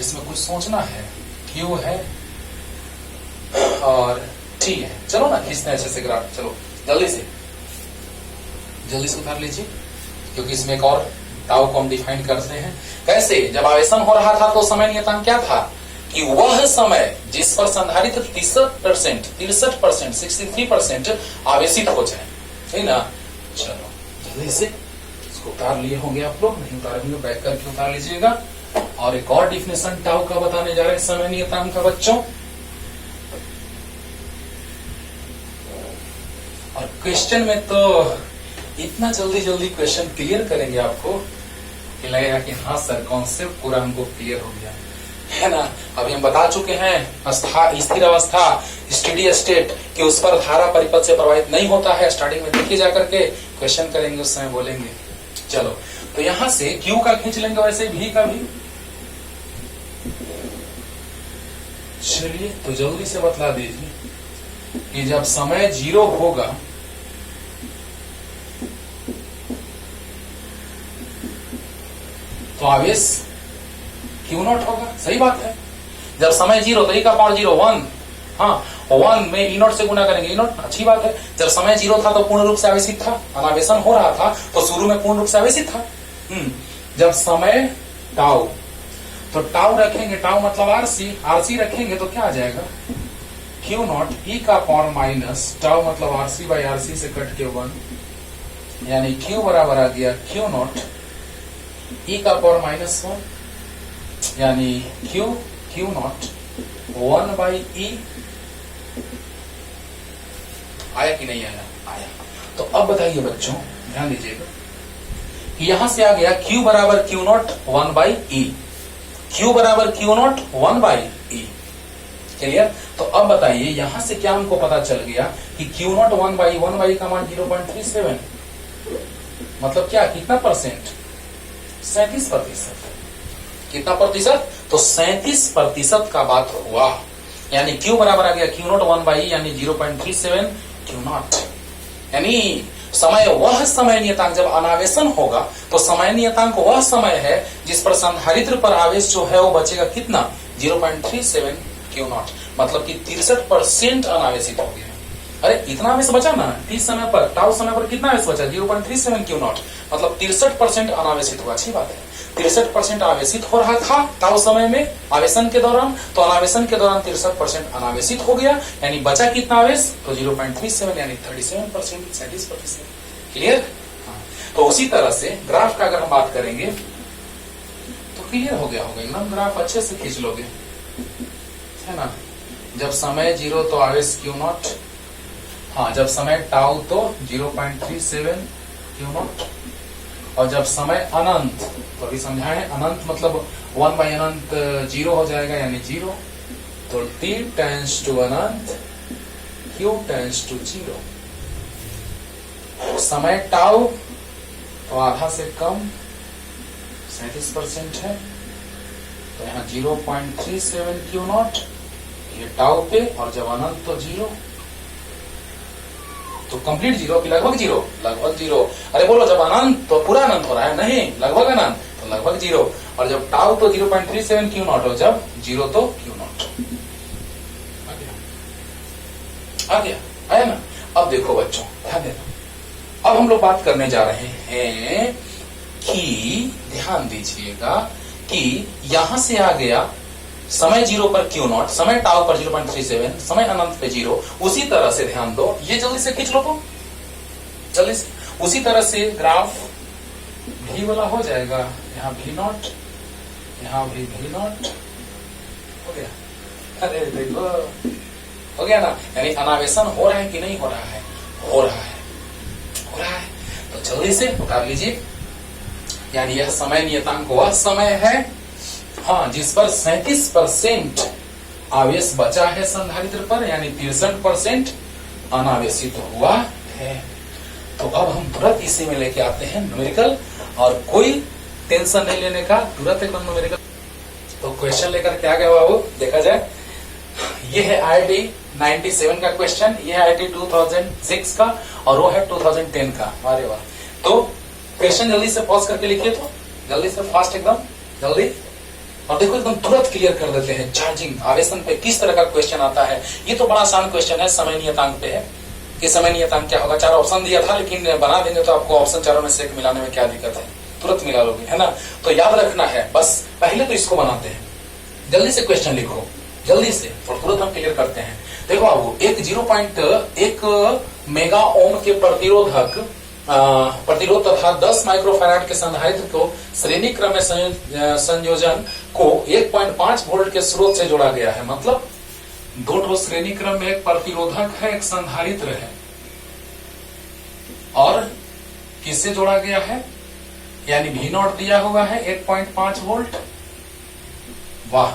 इसमें कुछ सोचना है, Q है और T है। चलो ना खींचते हैं अच्छे से ग्राफ, चलो जल्दी से उतार लीजिए, क्योंकि इसमें एक और टाउ को हम डिफाइन करते हैं। कैसे? जब आवेशन हो रहा था तो समय नियतांक क्या था कि वह समय जिस पर संधारित्र 63%, 63% आवेशित हो जाए, है ना? चलो जल्दी से इसको उतार लिए होंगे आप लोग, नहीं उतारे होंगे बैक करके उतार लीजिएगा। और एक और डिफिनेशन टाउ का बताने जा रहे हैं समय नियतांक का बच्चों। और क्वेश्चन में तो इतना जल्दी क्वेश्चन क्लियर करेंगे आपको कि लगेगा कि हाँ सर कॉन्सेप्ट पूरा हमको क्लियर हो गया है ना। अभी हम बता चुके हैं स्थिर अवस्था, स्टेडी स्टेट, कि उस पर धारा परिपथ से प्रभावित नहीं होता है। स्टार्टिंग में देखिए जाकर के क्वेश्चन करेंगे, उस समय बोलेंगे। चलो तो यहां से Q का खींच लेंगे, वैसे V का भी। चलिए तो जल्दी से बतला दीजिए कि जब समय 0 होगा तो आवेश Q नॉट होगा। सही बात है। जब समय 0 तो e का पावर 0 1, हाँ 1 में E नॉट से गुना करेंगे, E नॉट, अच्छी बात है। जब समय 0 था तो पूर्ण रूप से आवेशित था, अनावेशन हो रहा था तो शुरू में पूर्ण रूप से आवेशित था। जब समय टाउ, तो टाउ रखेंगे, टाउ मतलब आरसी रखेंगे तो क्या आ जाएगा? Q नॉट e का पावर माइनस टाउ मतलब आरसी बाई आरसी से कट के 1, यानी Q बराबर आ गया Q नॉट e का पावर माइनस 1, यानी Q नॉट 1 बाई E। आया कि नहीं आया? आया। तो अब बताइए बच्चों, ध्यान दीजिएगा कि यहां से आ गया Q बराबर Q naught 1 by E, Q बराबर Q naught 1 by E। Clear? तो अब बताइए यहां से क्या हमको पता चल गया कि Q नॉट 1 बाई का मान 0.37, मतलब क्या, कितना परसेंट? 37%। कितना प्रतिशत? तो 37% का बात हुआ। यानी Q बराबर आ गया Q नॉट 1 बाई यानी 0.37 Q नॉट। यानी समय, वह समय नियतांक जब अनावेशन होगा तो समय नियतांक वह समय है जिस पर संधारित्र पर आवेश जो है वो बचेगा कितना? 0.37 Q नॉट, मतलब कि 63% अनावेशित हो गया। अरे इतना आवेश बचा ना, t समय पर, टाउ समय पर कितना आवेश बचा? 0.37 Q नॉट, मतलब 63% अनावेशित हुआ। अच्छी बात है। 63% आवेशित हो रहा था टाउ समय में आवेशन के दौरान, तो अनावेशन के दौरान 63% अनावेशित हो गया, यानी बचा कितना आवेश? तो 0.37 यानी 37%, 37%। क्लियर? हाँ। तो उसी तरह से ग्राफ का अगर हम बात करेंगे तो क्लियर हो गया होगा एकदम, ग्राफ अच्छे से खींच लोगे, है ना। जब समय 0 तो आवेश Q नॉट, हाँ जब समय टाउ तो 0.37 Q नॉट, और जब समय अनंत, तो अभी समझाएं, अनंत मतलब 1 बाई अनंत 0 हो जाएगा यानी 0, तो t टेंस टू अनंत, Q टेंस टू 0। समय टाउ तो आधा से कम 37% है, तो यहाँ 0.37 Q नॉट, ये टाउ पे, और जब अनंत तो 0, तो कंप्लीट 0 की लगभग 0, लगभग 0। अरे बोलो जब अनंत तो पूरा अनंत हो रहा है, नहीं लगभग अनंत तो लगभग 0, और जब टाउ तो 0.37 Q नॉट, और जब 0 तो Q नॉट। आ गया? आया ना? अब देखो बच्चों ध्यान देना, अब हम लोग बात करने जा रहे हैं कि ध्यान दीजिएगा कि यहां से आ गया समय 0 पर Q0, समय टाउ पर 0.37, समय अनंत पे 0। उसी तरह से ध्यान दो, ये जल्दी से खींच लो तो जल्दी से। उसी तरह से ग्राफ भी वाला हो जाएगा, यहाँ V0, यहाँ भी V0 हो गया। अरे देखो हो गया ना, यानी अनावेशन हो रहा है कि नहीं हो रहा है? हो रहा है, हो रहा है। तो जल्दी से उतार लीजिए, यानी यह समय नियतांक वह समय है, हाँ, जिस पर 37% आवेश बचा है संधारित्र पर, यानी 63% अनावेशित हुआ है। तो अब हम तुरंत इसी में लेके आते हैं न्यूमेरिकल, और कोई टेंशन नहीं लेने का, तुरंत एकदम न्यूमेरिकल। तो क्वेश्चन लेकर के आ गया बाबू, देखा जाए। ये है IIT 97 का क्वेश्चन, ये है IIT 2006 का, और वो है 2010 का। अरे वाह। तो क्वेश्चन जल्दी से पॉज करके लिखिए, तो जल्दी से, फास्ट एकदम, जल्दी। और देखो एकदम तुरंत क्लियर कर देते हैं। चार्जिंग आवेशन पे किस तरह का क्वेश्चन आता है? ये तो बड़ा आसान क्वेश्चन है, समय नियतांक पे है कि समय नियतांक क्या होगा। 4 ऑप्शन दिया था, लेकिन बना देंगे तो आपको ऑप्शन चारों में से एक मिलाने में क्या दिक्कत है, तुरंत मिला लोगे, है ना। तो याद रखना है, बस पहले तो इसको बनाते हैं, जल्दी से क्वेश्चन लिखो जल्दी से, और तुरंत हम क्लियर करते हैं। देखो आपको एक 0.1 मेगा ओम के प्रतिरोध तथा 10 माइक्रोफैराड के संधारित्र को श्रेणी क्रम में संयोजन को 1.5 वोल्ट के स्रोत से जोड़ा गया है। मतलब दो श्रेणी क्रम में एक प्रतिरोधक है, एक संधारित्र है, और किससे जोड़ा गया है? यानी V0 दिया हुआ है 1.5 वोल्ट। वाह,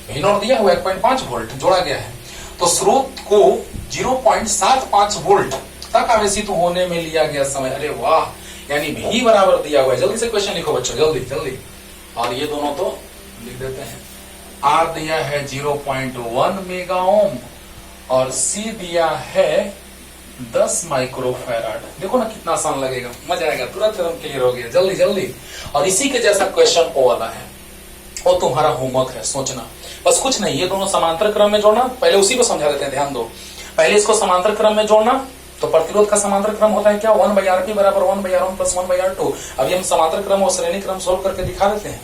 V0 दिया हुआ 1.5 वोल्ट जोड़ा गया है। तो स्रोत को 0.75 वोल्ट तक आवेशित होने में लिया गया समय। अरे वाह, यानी V बराबर दिया हुआ है। जल्दी से क्वेश्चन लिखो बच्चों, जल्दी जल्दी। और ये दोनों तो लिख देते हैं। R दिया है 0.1 मेगा ओम, और C दिया है 10 माइक्रोफैराड। देखो ना कितना आसान लगेगा, मजा आएगा, तुरंत एकदम क्लियर हो गया, जल्दी जल्दी। और इसी के जैसा क्वेश्चन ओ वाला है, वो तुम्हारा होमवर्क है, सोचना बस, कुछ नहीं। ये दोनों समांतर क्रम में जोड़ना, पहले उसी को समझा देते हैं, ध्यान दो। पहले इसको समांतर क्रम में जोड़ना, तो प्रतिरोध का समांतर क्रम होता है क्या? 1/Rp बराबर 1/R1 प्लस 1/R2। अभी हम समांतर क्रम और श्रेणी क्रम सोल्व करके दिखा देते हैं।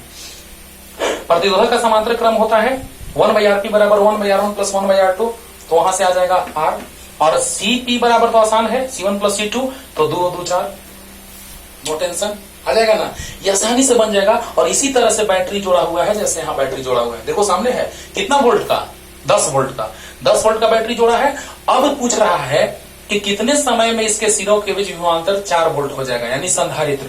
प्रतिरोधक का समांतर क्रम होता है 1/Rp बराबर 1/R1 प्लस 1/R2, तो वहां से आ जाएगा R। और Cp बराबर तो आसान है, C1 प्लस C2, तो 2 2 4, नो टेंशन, आ जाएगा ना, ये आसानी से बन जाएगा। और इसी तरह से बैटरी जोड़ा हुआ है, जैसे यहाँ बैटरी जोड़ा हुआ है, देखो सामने है, कितना वोल्ट का? 10 वोल्ट का, 10 वोल्ट का बैटरी जोड़ा है। अब पूछ रहा है कि कितने समय में इसके सिरों के बीच विभवांतर 4 वोल्ट हो जाएगा, यानी संधारित्र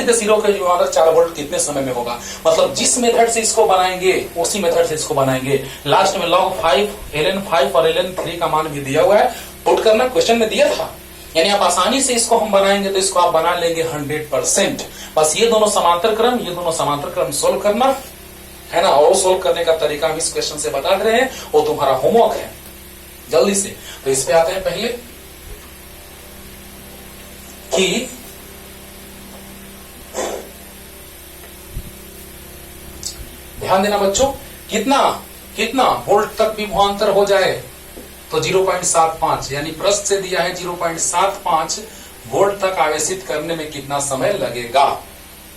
के सिरों के विभवांतर 4 वोल्ट कितने समय में होगा। मतलब जिस मेथड से इसको बनाएंगे उसी मेथड से इसको बनाएंगे। लास्ट में log 5, ln 5 और ln 3 का मान भी दिया हुआ है, पुट करना क्वेश्चन में दिया था। यानी आप आसानी से इसको हम बनाएंगे तो इसको आप बना लेंगे 100%। बस ये दोनों समांतर क्रम सोल्व करना है ना, और सोल्व करने का तरीका हम इस क्वेश्चन से बता रहे हैं, वो तुम्हारा होमवर्क है, जल्दी से। तो इस पे आते हैं पहले कि ध्यान देना बच्चों, कितना वोल्ट तक विभवांतर हो जाए, तो 0.75, यानी प्रश्न से दिया है 0.75 वोल्ट तक आवेशित करने में कितना समय लगेगा।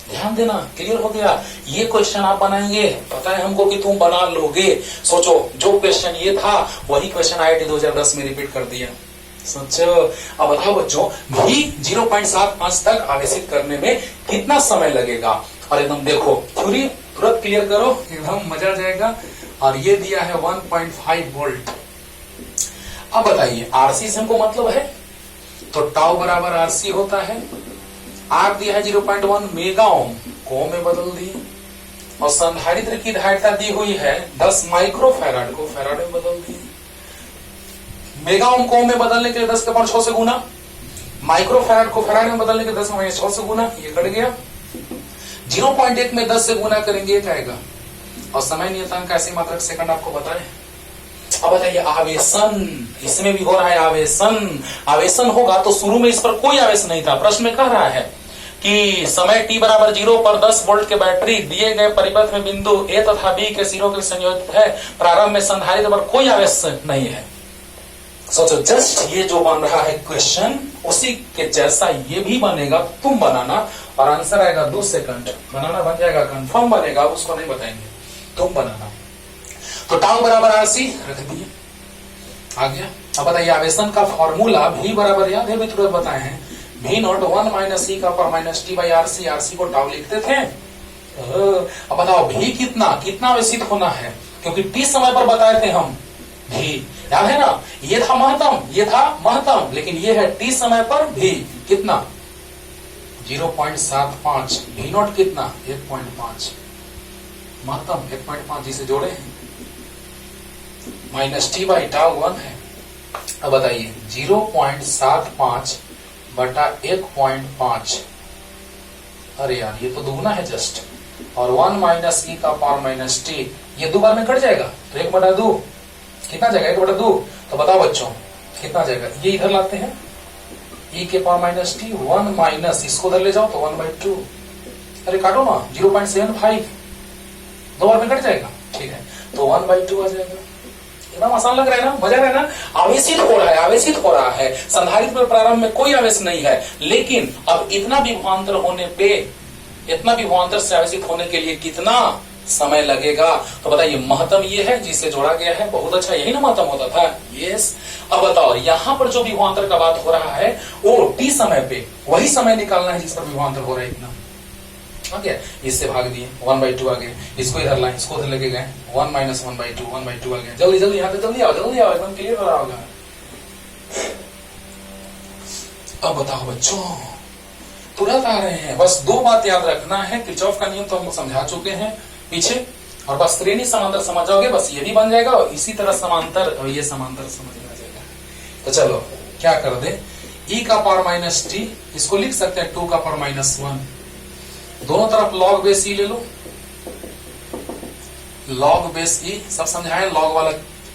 ध्यान देना, क्लियर हो गया। ये क्वेश्चन आप बनाएंगे, पता है हमको कि तुम बना लोगे। सोचो, जो क्वेश्चन ये था वही क्वेश्चन IIT 2010 में रिपीट कर दिया। सोचो, अब बताओ बच्चों, भी 0.75 तक आवेशित करने में कितना समय लगेगा। और एकदम देखो, थ्योरी तुरंत क्लियर करो, एकदम मजा आ जाएगा। और ये दिया है 1.5 वोल्ट। अब बताइए, RC से हमको मतलब है, तो टाउ बराबर RC होता है। R दिया है 0.1 मेगा ओम, को में बदल दी, और संधारित्र की धारिता दी हुई है 10 माइक्रोफैराड, को फैराड में बदल दी। मेगा ओम को में बदलने के लिए 10 के पावर 6 से गुना, माइक्रोफैराड को फैराड में बदलने के लिए 10 के पावर 6 से गुना, ये कट गया। 0.1 में 10 से गुना करेंगे, एक आएगा। और समय नियतांक ऐसी मात्रक सेकंड आपको बताए। अब बताइए, आवेशन इसमें भी हो रहा है, आवेशन होगा तो शुरू में इस पर कोई आवेश नहीं था। प्रश्न में कह रहा है कि समय t बराबर 0 पर 10 वोल्ट के बैटरी दिए गए परिपथ में बिंदु A तथा B के सिरों के संयोजित है। प्रारंभ में संधारित्र पर कोई आवेश नहीं है, सोचो जस्ट ये जो बन रहा है क्वेश्चन उसी के जैसा ये भी बनेगा, तुम बनाना और आंसर आएगा 2 सेकंड। बनाना बन जाएगा, कंफर्म बनेगा, उसको नहीं बताएंगे, तुम बनाना। तो टाउ बराबर आरसी रख दिए, आ गया। अब बताइए आवेशन का फॉर्मूला भी बराबर याद है, भी तुरंत बताए हैं, भी नॉट 1 माइनस ई का power minus T by RC. RC को टाउ लिखते थे। अब बताओ भी कितना आवेशित होना है, क्योंकि टी समय पर बताए थे हम भी, याद है ना, ये था महत्तम, लेकिन ये है टी समय पर भी कितना 0.75, भी नॉट कितना 1.5, महत्तम 1.5 जिसे जोड़े हैं, माइनस टी बाई टाउ 1 है। अब बताइए 0.75 बटा 1.5, अरे यार ये तो दुगुना है जस्ट, और 1 माइनस ई का पावर माइनस टी, ये 2 बार में कट जाएगा तो 1/2 कितना जाएगा, 1/2। तो बताओ बच्चों कितना जाएगा, ये इधर लाते हैं ई के पावर माइनस टी, 1 माइनस इसको उधर ले जाओ तो 1/2, अरे काटो ना 0.75, 2 बार में कट जाएगा, ठीक है, तो 1/2 आ जाएगा। एकदम आसान लग रहा है ना, मजा रहा है ना। आवेशित हो रहा है, संधारित्र में प्रारंभ में कोई आवेश नहीं है, लेकिन अब इतना विभवांतर होने पे, इतना विभवांतर से आवेशित होने के लिए कितना समय लगेगा। तो बताइए महत्तम ये है जिसे जोड़ा गया है, बहुत अच्छा, यही ना महत्तम होता था, यस। अब बताओ यहाँ पर जो विभवांतर का बात हो रहा है वो टी समय पे वही समय निकालना है जिस पर विभवांतर हो रहा है इतना, आ गया, इससे भाग दिए 1/2 आ गया, इसको इधर लाए, इसको उधर लेके गए, 1 माइनस 1/2 आ गया। जल्दी यहाँ पे जल्दी आओ एकदम क्लियर हो रहा होगा। अब बताओ बच्चों तुरंत आ रहे हैं, बस 2 बात याद रखना है, किरचॉफ का नियम तो हम समझा चुके हैं पीछे, और बस श्रेणी समांतर समझ जाओगे, बस ये भी बन जाएगा, और इसी तरह समांतर और ये समांतर समझ में आ जाएगा। तो चलो क्या कर दे, e का पावर माइनस टी, इसको लिख सकते हैं 2 का पावर माइनस 1, दोनों तरफ लॉग बेस ई ले लो, लॉग बेस ई सब समझाए, लॉग वाला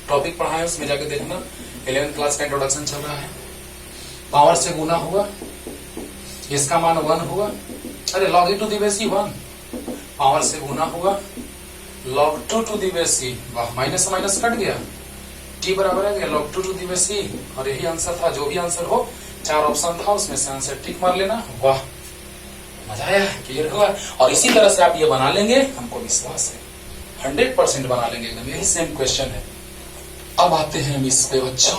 टॉपिक पढ़ाए, उसमें जाके देखना, 11th क्लास का इंट्रोडक्शन चल रहा है। पावर से गुना हुआ, इसका मान 1 हुआ, अरे log e to the base E 1, power से गुना हुआ, log 2 to the base E, वाह माइनस से माइनस कट गया, t बराबर है log 2 टू दी बेस ई, और यही आंसर था, जो भी आंसर हो, 4 ऑप्शन था उसमें से आंसर टिक मार लेना, वाह मजा आया, क्लियर हुआ। और इसी तरह से आप ये बना लेंगे, हमको विश्वास है 100% बना लेंगे एकदम, यही सेम क्वेश्चन है। अब आते हैं इस पे बच्चों,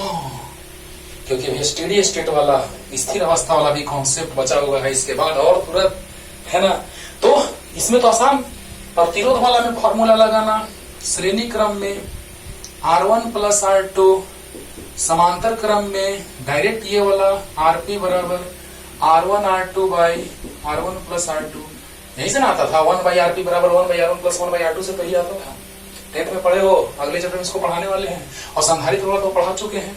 क्योंकि अभी स्टेडी स्टेट वाला, स्थिर अवस्था वाला भी कॉन्सेप्ट बचा हुआ है इसके बाद, और तुरंत है ना। तो इसमें तो आसान, प्रतिरोध वाला में फॉर्मूला लगाना, श्रेणी क्रम में R1 प्लस R2, समांतर क्रम में डायरेक्ट ये वाला RP बराबर R1 R2 by R1 plus R2, यही से ना आता था, 1/RP बराबर 1/R1 प्लस 1/R2 से पहले आता था, 10th में पढ़े हो, अगले चैप्टर में इसको पढ़ाने वाले हैं, और संधारित्र वाला तो पढ़ा चुके हैं।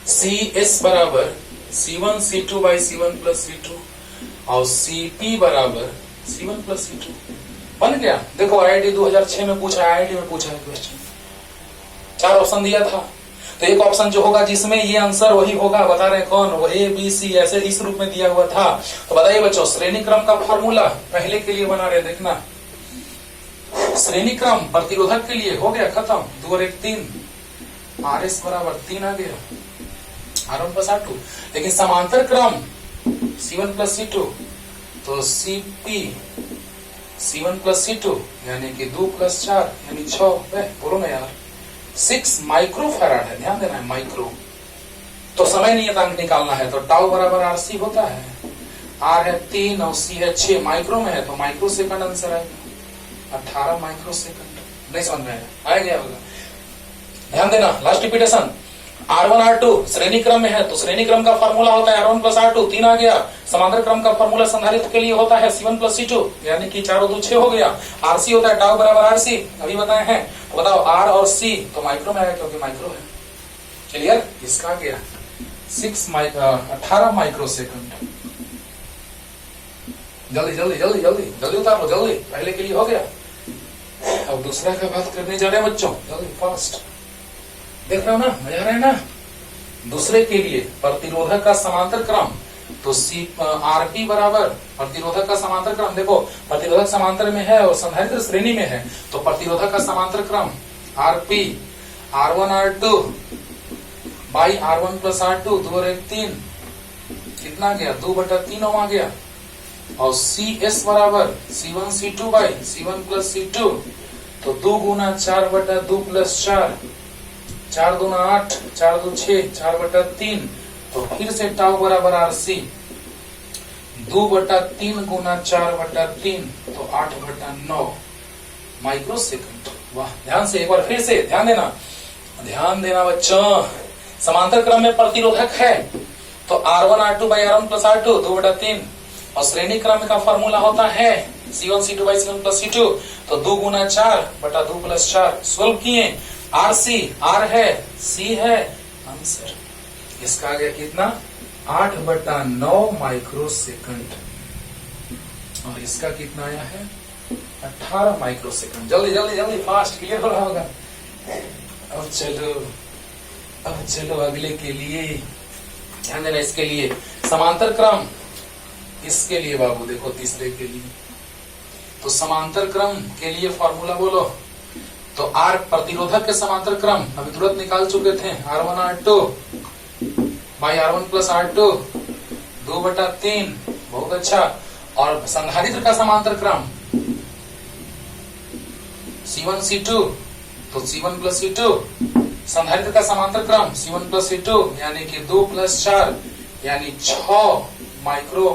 CS बराबर C1 C2 by C1 plus C2, और CP बराबर C1 प्लस C2, बन गया। देखो IIT 2006 में पूछा है, IIT में पूछा है क्वेश्चन, 4 ऑप्शन दिया था, तो एक ऑप्शन जो होगा जिसमें ये आंसर वही होगा, बता रहे कौन, वो A B C ऐसे इस रूप में दिया हुआ था। तो बताइए बच्चों श्रेणी क्रम का फॉर्मूला पहले के लिए बना रहे, देखना, श्रेणी क्रम प्रतिरोधक के लिए हो गया खत्म, 2 और 1 3, RS बराबर 3 आ गया, R1 प्लस R2, लेकिन समांतर क्रम C1 प्लस C2, तो CP C1 प्लस C2 यानी कि 2 प्लस 4 यानी 6, बोलो ना यार, 6 माइक्रो फैराड है, ध्यान देना है माइक्रो। तो समय नियतांक निकालना है, तो टाउ बराबर RC होता है, R है 3 और C है 6, माइक्रो में है तो माइक्रो सेकंड आंसर आएगा, 18 माइक्रो सेकंड। नहीं समझ में आया गया होगा, ध्यान देना। लास्ट रिपीटेशन, R1 R2 श्रेणी क्रम में है तो श्रेणी क्रम का फॉर्मूला होता है R1 प्लस R2, 3 आ गया। समांतर क्रम का फॉर्मूला संधारित्र के लिए होता है C1 प्लस C2, यानी कि 4 और 2 6 हो गया। RC होता है टाउ बराबर RC, अभी बताए हैं। तो बताओ R और C तो माइक्रो में आएगा क्योंकि माइक्रो है, क्लियर। इसका आ गया 18 माइक्रो सेकंड। जल्दी जल्दी जल्दी जल्दी जल्दी उतार लो, जल्दी, पहले के लिए हो गया। अब दूसरा का बात करने जा रहे हैं बच्चों, जल्दी फास्ट, देख रहे हो ना, मजा आ रहा है ना। दूसरे के लिए प्रतिरोधक का समांतर क्रम, तो RP बराबर प्रतिरोधक का समांतर क्रम, देखो प्रतिरोधक समांतर में है और संधारित्र श्रेणी में है, तो प्रतिरोधक का समांतर क्रम RP R1 R2 by R1 plus R2, 2 और 1 3, कितना गया 2/3 ओम आ गया। और CS बराबर C1 C2 by C1 plus C2, तो 2 गुना 4/2 प्लस 4, 4 दूना 8, 4 दो 6, 4/3, तो फिर से टाउ बराबर RC 2/3 गुना 4/3, तो 8/9 माइक्रो सेकंड। वाह, ध्यान से एक बार फिर से ध्यान देना बच्चों। समांतर क्रम में प्रतिरोधक है तो R1 R2 by R1 plus R2 2/3, और श्रेणी क्रम का फॉर्मूला होता है C1 C2 by C1 plus C2, तो 2 गुना 4/2 प्लस 4। सोल्व किए, RC R है, C है, आंसर इसका आ गया कितना 8/9 माइक्रो सेकंड, और इसका कितना आया है 18 माइक्रो सेकंड। जल्दी जल्दी जल्दी फास्ट, क्लियर हो रहा होगा। अब चलो अगले के लिए ध्यान देना। इसके लिए समांतर क्रम, इसके लिए बाबू देखो तीसरे के लिए, तो समांतर क्रम के लिए फॉर्मूला बोलो। तो R प्रतिरोधक के समांतर क्रम अभी तुरंत निकाल चुके थे, R1 R2 by R1 plus R2 2/3, बहुत अच्छा। और संधारित्र का समांतर क्रम C1 C2, तो C1 प्लस C2, संधारित्र का समांतर क्रम C1 प्लस C2 यानी कि 2 प्लस 4 यानी 6 माइक्रो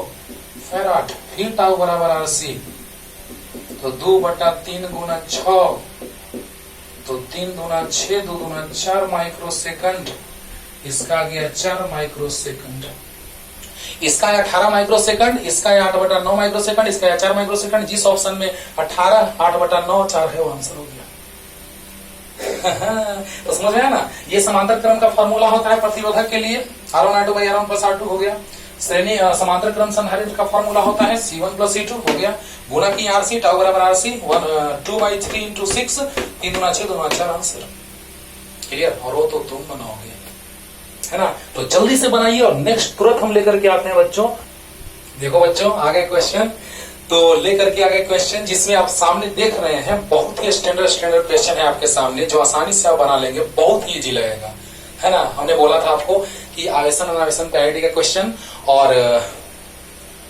फैराड। फिर टाउ बराबर RC, तो 2/3 गुना 6, तो 3 दूना 6, 2 दूना 4 माइक्रो सेकंड। इसका आ गया 4 माइक्रो सेकंड, इसका है 18 माइक्रो सेकंड, इसका है 8/9 माइक्रो सेकंड, इसका है 4 माइक्रो सेकंड। जिस ऑप्शन में 18 8/9 4 है वो आंसर हो गया। तो समझ आया ना, ये समांतर क्रम का फॉर्मूला होता है प्रतिरोधक के लिए, R1 R2 by R1 plus R2 हो गया। श्रेणी समांतर क्रम संधारित्र का फॉर्मूला होता है C1 प्लस C2 हो गया, गुणा की RC टाउ बराबर RC 2/3 इंटू 6, 3 दूना 6, 2 दूना 4 आंसर क्लियर। और वो तो तुम बनाओगे है ना, तो जल्दी से बनाइए। और नेक्स्ट तुरंत हम लेकर के आते हैं बच्चों। देखो बच्चों आगे क्वेश्चन, तो लेकर के आगे क्वेश्चन जिसमें आप सामने देख रहे हैं, बहुत ही स्टैंडर्ड क्वेश्चन है आपके सामने, जो आसानी से आप बना लेंगे, बहुत ही इजी लगेगा है ना। हमने बोला था आपको कि आवेशन अनावेशन पैरिटी का क्वेश्चन, और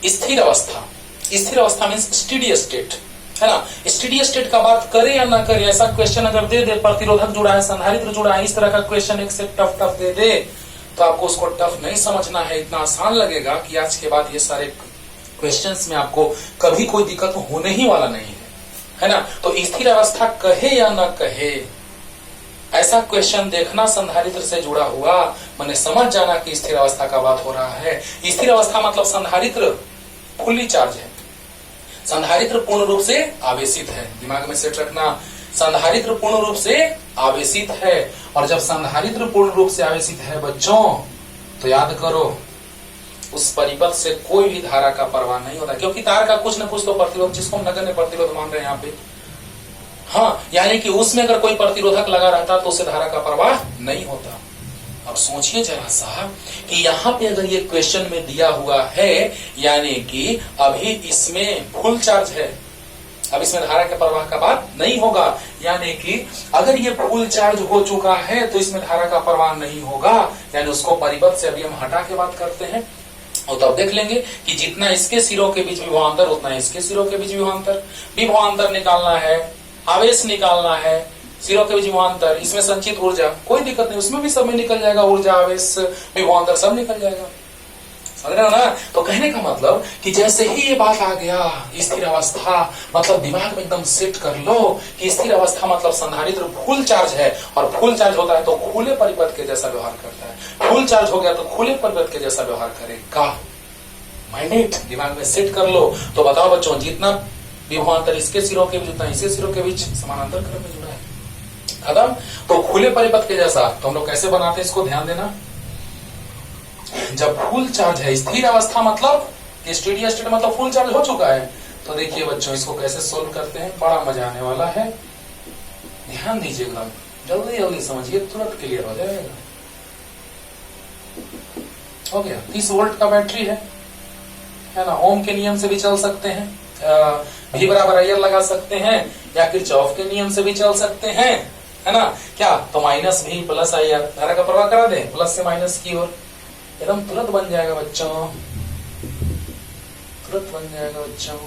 स्थिर अवस्था मीन्स स्टेडी स्टेट है ना। स्टेडी स्टेट का बात करें या ना करें, ऐसा क्वेश्चन अगर दे दे, प्रतिरोधक जुड़ा है, संधारित्र जुड़ा है, इस तरह का क्वेश्चन एक से टफ दे दे, तो आपको उसको टफ नहीं समझना है, इतना आसान लगेगा कि आज के बाद ये सारे क्वेश्चंस में आपको कभी कोई दिक्कत होने ही वाला नहीं है ना। तो स्थिर अवस्था कहे या ना कहे, ऐसा क्वेश्चन देखना संधारित्र से जुड़ा हुआ, मैंने समझ जाना कि स्थिर अवस्था का बात हो रहा है। स्थिर अवस्था मतलब संधारित्र फुल्ली चार्ज है, संधारित्र पूर्ण रूप से आवेशित है, दिमाग में सेट रखना, संधारित्र पूर्ण रूप से आवेशित है। और जब संधारित्र पूर्ण रूप से आवेशित है बच्चों, तो याद करो उस परिपथ से कोई भी धारा का प्रवाह नहीं होता, क्योंकि तार का कुछ न कुछ तो प्रतिरोध, जिसको हम नगण्य प्रतिरोध मान रहे हैं यहाँ पे, हाँ, यानी कि उसमें अगर कोई प्रतिरोधक लगा रहता तो उसे धारा का प्रवाह नहीं होता। अब सोचिए जरा सा कि यहाँ पे अगर ये क्वेश्चन में दिया हुआ है, यानी कि अभी इसमें फुल चार्ज है, अब इसमें धारा के प्रवाह का बात नहीं होगा, यानी कि अगर ये फुल चार्ज हो चुका है तो इसमें धारा का प्रवाह नहीं होगा, यानी उसको परिपथ से अभी हम हटा के बात करते हैं। और तब देख लेंगे कि जितना इसके सिरों के बीच विभवांतर उतना इसके सिरों के बीच विभवांतर निकालना है, आवेश निकालना है, सिरों के बीच विभवांतर, इसमें संचित ऊर्जा, कोई दिक्कत नहीं, उसमें भी सब में निकल जाएगा, ऊर्जा आवेश विभवांतर सब निकल जाएगा, समझ रहे हो ना। तो कहने का मतलब कि जैसे ही ये बात आ गया स्थिर अवस्था, मतलब दिमाग में एकदम सेट कर लो कि स्थिर अवस्था मतलब संधारित्र फुल चार्ज है, और फुल चार्ज होता है तो खुले परिपथ के जैसा व्यवहार करता है, फुल चार्ज हो गया तो खुले परिपथ के जैसा व्यवहार करेगा। माइंड दिमाग में सेट कर लो। तो बताओ बच्चों, जितना विभवांतर इसके सिरों के बीच उतना इसके सिरों के बीच समानांतर क्रम में जुड़ा है, खत्म। तो खुले परिपथ के जैसा तो हम लोग कैसे बनाते हैं, इसको ध्यान देना। जब फुल चार्ज है, स्थिर अवस्था मतलब स्टेडी स्टेट मतलब फुल चार्ज हो चुका है, तो देखिए बच्चों इसको कैसे सोल्व करते हैं, बड़ा मजा आने वाला है, ध्यान दीजिएगा, जल्दी जल्दी समझिए, तुरंत क्लियर हो जाएगा। हो गया, 30 वोल्ट का बैटरी है ना, ओम के नियम से भी चल सकते हैं, V बराबर IR लगा सकते हैं, या किरचॉफ के नियम से भी चल सकते हैं, है ना। क्या तो माइनस भी प्लस आई आर, धारा का प्रवाह करा दें प्लस से माइनस की ओर, एकदम तुरंत बन जाएगा बच्चों, तुरंत बन जाएगा बच्चों।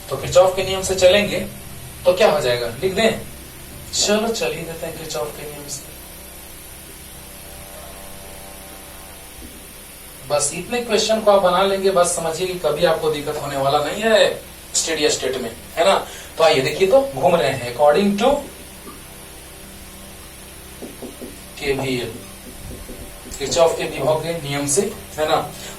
तो किरचॉफ के नियम से चलेंगे तो क्या हो जाएगा, लिख दें, चलो चल ही देते हैं किरचॉफ के नियम से। बस इतने क्वेश्चन को आप बना लेंगे, बस समझिए कि कभी आपको दिक्कत होने वाला नहीं है स्टेडी स्टेट में, है ना। तो आइए देखिए, तो घूम रहे हैं अकॉर्डिंग टू केवीएल, किरचॉफ के विभव के नियम से, है ना।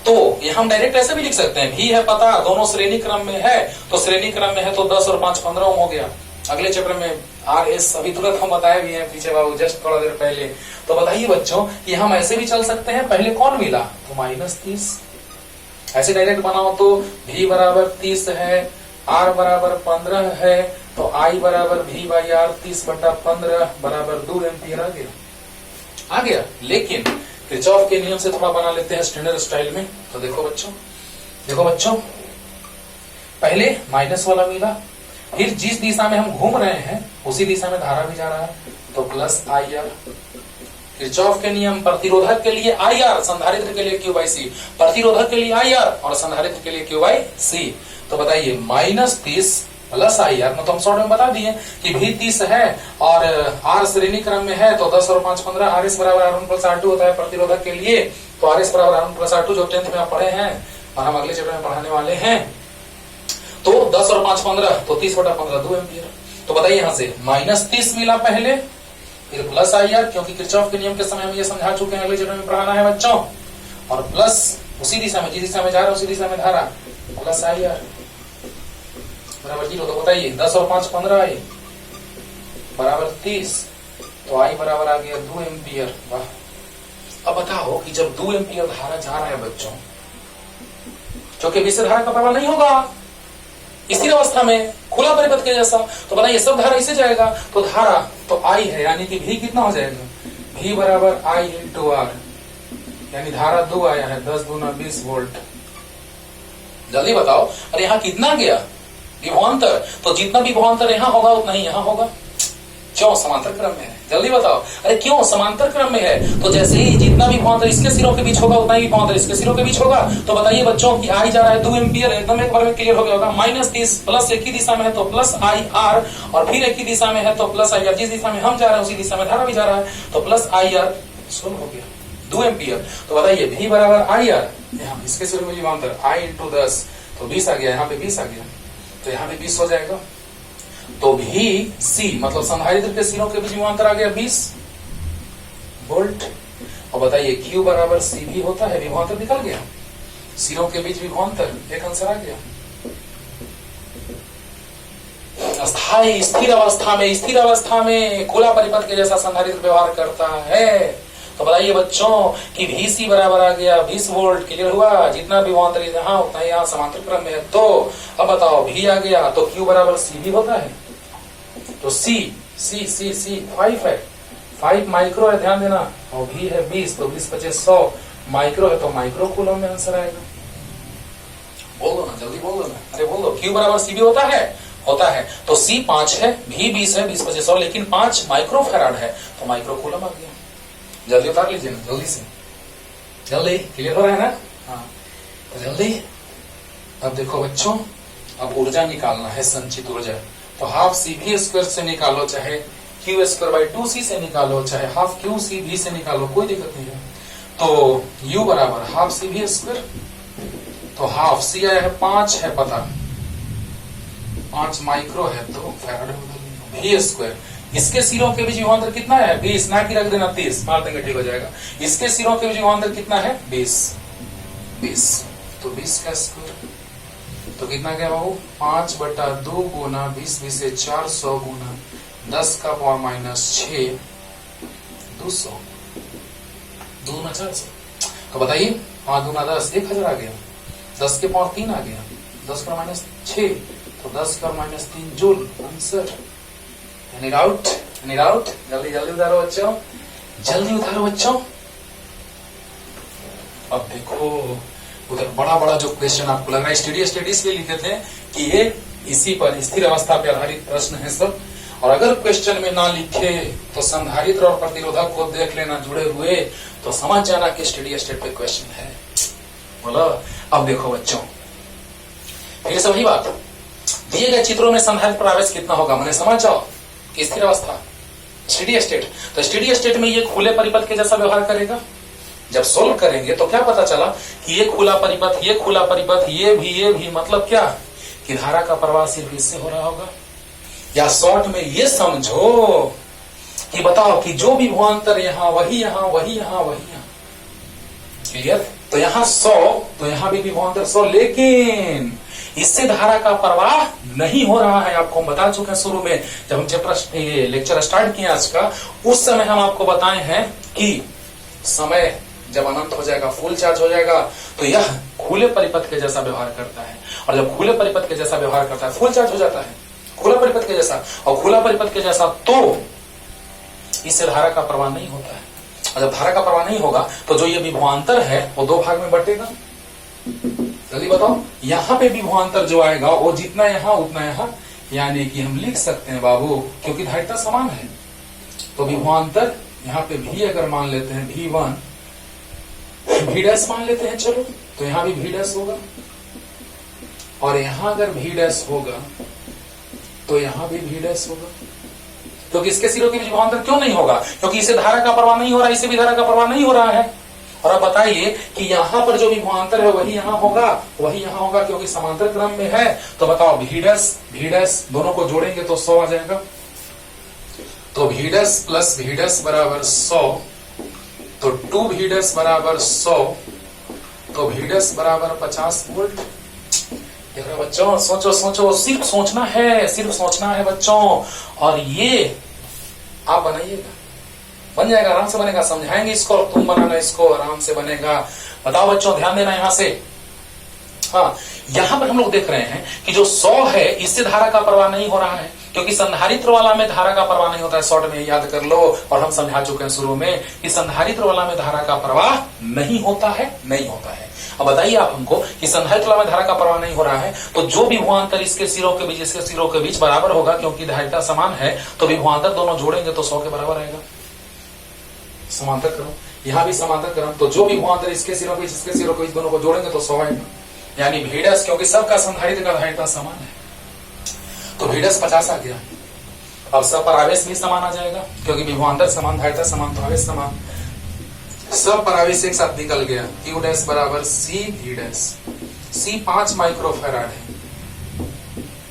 तो ये हम डायरेक्ट ऐसे भी लिख सकते हैं, भी है पता, दोनों श्रेणी क्रम में है, तो श्रेणी क्रम में है तो 10 और 5 15 हो गया। अगले चैप्टर में आर एस अभी तुरंत हम बताए भी हैं पीछे बाबू, जस्ट थोड़ा देर पहले। तो बताइए बच्चों कि हम ऐसे भी चल सकते हैं, पहले कौन मिला तो -30, ऐसे डायरेक्ट बनाओ तो v बराबर 30 है, r बराबर 15 है, तो I बराबर v बाई आर 30/15 बराबर 2 एम्पियर आ गया। लेकिन किरचॉफ के नियम से थोड़ा बना लेते हैं स्टैंडर्ड स्टाइल में। तो देखो बच्चों पहले माइनस वाला मिला, फिर जिस दिशा में हम घूम रहे हैं उसी दिशा में धारा भी जा रहा है, तो प्लस आई आर। किरचॉफ के नियम, प्रतिरोधक के लिए आई आर, संधारित्र के लिए क्यू बाई सी, प्रतिरोधक के लिए आई आर और संधारित्र के लिए क्यू बाई सी। तो बताइए -30 प्लस आई आर, मतलब हम शॉर्ट में बता दिए कि भी 30 है और आर श्रेणी क्रम में है, तो 10 और 5 15, आर एस बराबर R1 + R2 होता है प्रतिरोधक के लिए। तो आर एस बराबर R1 + R2 जो 10th में आप पढ़े हैं और हम अगले चैप्टर में पढ़ाने वाले हैं। तो 10 और 5 15, तो 30/15 2 एम्पियर। तो बताइए यहाँ से -30 मिला पहले, फिर प्लस आई आर, क्योंकि किरचॉफ के नियम के समय हम ये समझा चुके हैं, अगले चैप्टर में पढ़ाना है बच्चों। और प्लस उसी दिशा में, जिस दिशा में जा रहा है उसी दिशा में धारा, प्लस आई आर बराबर 0। तो बताइए 10 और 5 15 आई बराबर 30, तो आई बराबर आ गया 2 एम्पियर। वाह। अब बताओ कि जब 2 एम्पियर धारा जा रहा है बच्चों, क्योंकि विषय धारा का प्रवाह नहीं होगा स्थिर अवस्था में, खुला परिपथ के जैसा, तो बताइए सब धारा इसे जाएगा, तो धारा तो आई है, यानी कि भी कितना हो जाएगा, भी बराबर आई इंटू आर, यानी धारा 2 आया है, 10 दूना 20 वोल्ट। जल्दी बताओ, अरे यहाँ कितना गया विभवांतर, तो जितना भी विभवांतर यहाँ होगा उतना ही यहाँ होगा। क्यों समांतर क्रम में है, जल्दी बताओ, अरे क्यों समांतर क्रम में है, तो जैसे ही जितना भी विभवांतर इसके सिरों के बीच होगा उतना ही विभवांतर इसके सिरों के बीच होगा। तो बताइए बच्चों कि आई जा रहा है 2 एम्पियर, एकदम एक बार में क्लियर हो गया होगा। -30 प्लस एक ही दिशा में है तो प्लस आई आर, और फिर एक ही दिशा में है तो प्लस आई आर, जिस दिशा में हम जा रहे हैं उसी दिशा में धारा भी जा रहा है, तो प्लस आई आर सोल्व हो गया 2 एम्पियर। तो बताइए भी बराबर आई आर, यहाँ इसके सिरों में विभवांतर आई इंटू 10, तो 20 आ गया, यहाँ पे 20 आ गया, तो यहाँ पे 20 हो जाएगा। तो भी सी मतलब संधारित्र के सिरों के बीच विभवांतर आ गया 20 वोल्ट। और बताइए क्यू बराबर सी भी होता है, विभवांतर निकल गया, सिरों के बीच विभवांतर, एक आंसर आ गया। अस्थायी स्थिर अवस्था में खुला परिपथ के जैसा संधारित्र व्यवहार करता है। तो बताइए बच्चों कि VC बराबर आ गया 20 वोल्ट, क्लियर हुआ, जितना भी विभवांतर यहाँ उतना यहाँ समांतर क्रम में है। तो अब बताओ भी आ गया, तो Q बराबर C भी होता है, तो C 5 है, 5 माइक्रो है, ध्यान देना, और V है 20, तो 20 25 100 माइक्रो है, तो माइक्रो कूलम में आंसर आएगा। बोल दो ना, जल्दी बोल दो ना, अरे बोल दो, Q बराबर C भी होता है, तो C 5 है, V 20 है, 20 25 100, लेकिन 5 माइक्रो फैराड है, तो माइक्रो कूलम आ गया। जल्दी उतार लीजिए ना, जल्दी से, जल्दी, क्लियर हो रहा है ना, हाँ तो जल्दी। अब देखो बच्चों, अब ऊर्जा निकालना है, संचित ऊर्जा, तो हाफ CV² से निकालो, चाहे Q²/2C से निकालो, चाहे हाफ QCV से निकालो, कोई दिक्कत नहीं है। तो U बराबर हाफ CV², तो हाफ C आया है 5 है पता, 5 माइक्रो है तो फैराड V², इसके सिरों के बीच विभवांतर कितना है 20, ना कि रख देना 30, मार देंगे ठीक हो जाएगा। इसके सिरों के बीच विभवांतर कितना है 20, तो 20 का स्क्वायर, तो कितना गया बाबू 5/2 गुना 20 से 400 गुना 10 का पावर -6 200, 2 गुना 400। तो बताइए 5 दूना 10, 1000 आ गया, 10 के पावर 3 आ गया, 10 का -6, तो 10 का -3 जूल आंसर। एनी डाउट, जल्दी उतारो बच्चों, जल्दी उतारो बच्चों। अब देखो उधर बड़ा जो क्वेश्चन आपको लग रहा है स्टडी स्टडीज के लिखे थे कि ये इसी पर स्थिर अवस्था पर आधारित प्रश्न है सब, और अगर क्वेश्चन में ना लिखे तो संधारित्र और प्रतिरोधक को देख लेना जुड़े हुए, तो समझ जाना कि स्टेडी स्टेट पे क्वेश्चन है। बोलो अब देखो बच्चों, फिर से वही बात, दिए गए चित्रों में संधारित्र पर आवेश कितना होगा, मैंने समझ जाओ कि स्थिर अवस्था स्टेडी स्टेट, तो स्टेडी स्टेट में ये खुले परिपथ के जैसा व्यवहार करेगा। जब सोल्व करेंगे तो क्या पता चला कि ये खुला परिपथ, ये खुला परिपथ, ये भी, मतलब क्या कि धारा का प्रवाह सिर्फ इससे हो रहा होगा। या शॉर्ट में ये समझो कि बताओ कि जो भी विभवांतर यहां वही यहां वही यहां वही यहां, क्लियर। तो यहां 100, तो यहां भी विभवांतर 100, लेकिन इससे धारा का प्रवाह नहीं हो रहा है। आपको हम बता चुके हैं शुरू में, जब हम चैप्टर लेक्चर स्टार्ट किए आज का, उस समय हम आपको बताए हैं कि समय जब अनंत हो जाएगा, फुल चार्ज हो जाएगा, तो यह खुले परिपथ के जैसा व्यवहार करता है। और जब खुले परिपथ के जैसा व्यवहार करता है, फुल चार्ज हो जाता है, खुला परिपथ के जैसा, और खुला परिपथ के जैसा, तो इससे धारा का प्रवाह नहीं होता है। और जब धारा का प्रवाह नहीं होगा तो जो ये विभवांतर है वो दो भाग में बटेगा। जल्दी बताओ, यहां पे विभवांतर जो आएगा वो जितना यहां उतना यहां, यानी कि हम लिख सकते हैं बाबू, क्योंकि धारिता समान है, तो विभवांतर यहाँ पे भी अगर मान लेते हैं V1, V डैश मान लेते हैं, चलो, तो यहां भी V डैश होगा, और यहां अगर V डैश होगा तो यहां भी V डैश होगा। क्योंकि इसके सिरों के बीच विभवांतर क्यों नहीं होगा, क्योंकि इसे धारा का प्रवाह नहीं हो रहा, इसे भी धारा का प्रवाह नहीं हो रहा है। और अब बताइए कि यहां पर जो विभवांतर है वही यहां होगा, वही यहां होगा, क्योंकि समांतर क्रम में है। तो बताओ V डैश दोनों को जोड़ेंगे तो 100 आ जाएगा। तो V dash plus V dash बराबर 100, तो 2V डैश बराबर 100, तो V डैश बराबर 50 वोल्ट। देख रहे बच्चों, सोचो सोचो, सिर्फ सोचना है, सिर्फ सोचना है बच्चों। और ये आप बनाइएगा, बन जाएगा, आराम से बनेगा। समझाएंगे इसको, तुम बनाना इसको, आराम से बनेगा। बताओ बच्चों, ध्यान देना यहां से। हाँ, यहां पर हम लोग देख रहे हैं कि जो 100 है इससे धारा का प्रवाह नहीं हो रहा है, क्योंकि संधारित्र वाला में धारा का प्रवाह नहीं होता है। शॉर्ट में याद कर लो, और हम समझा चुके हैं शुरू में कि संधारित्र वाला में धारा का प्रवाह नहीं होता है, नहीं होता है। अब बताइए आप हमको कि संधारित्र वाला में धारा का प्रवाह नहीं हो रहा है, तो जो विभवांतर इसके सिरों के बीच, इसके सिरों के बीच बराबर होगा, क्योंकि धारिता समान है, तो विभवांतर दोनों जोड़ेंगे तो 100 के बराबर आएगा। समांतर क्रम, यहां भी समांतर क्रम, तो जो विभवांतर इसके सिरों के बीच, इसके सिरों के बीच, दोनों को जोड़ेंगे तो 100 आएगा, यानी V डैश, क्योंकि सबका संधारित्र का धारिता समान है, तो V डैश 50 आ गया। अब सब पर आवेश भी समान आ जाएगा, क्योंकि विभवांतर समान, धारिता समान, तो आवेश समान। सब पर आवेश एक साथ निकल गया। Q डैश बराबर C V dash, C 5 microfarad है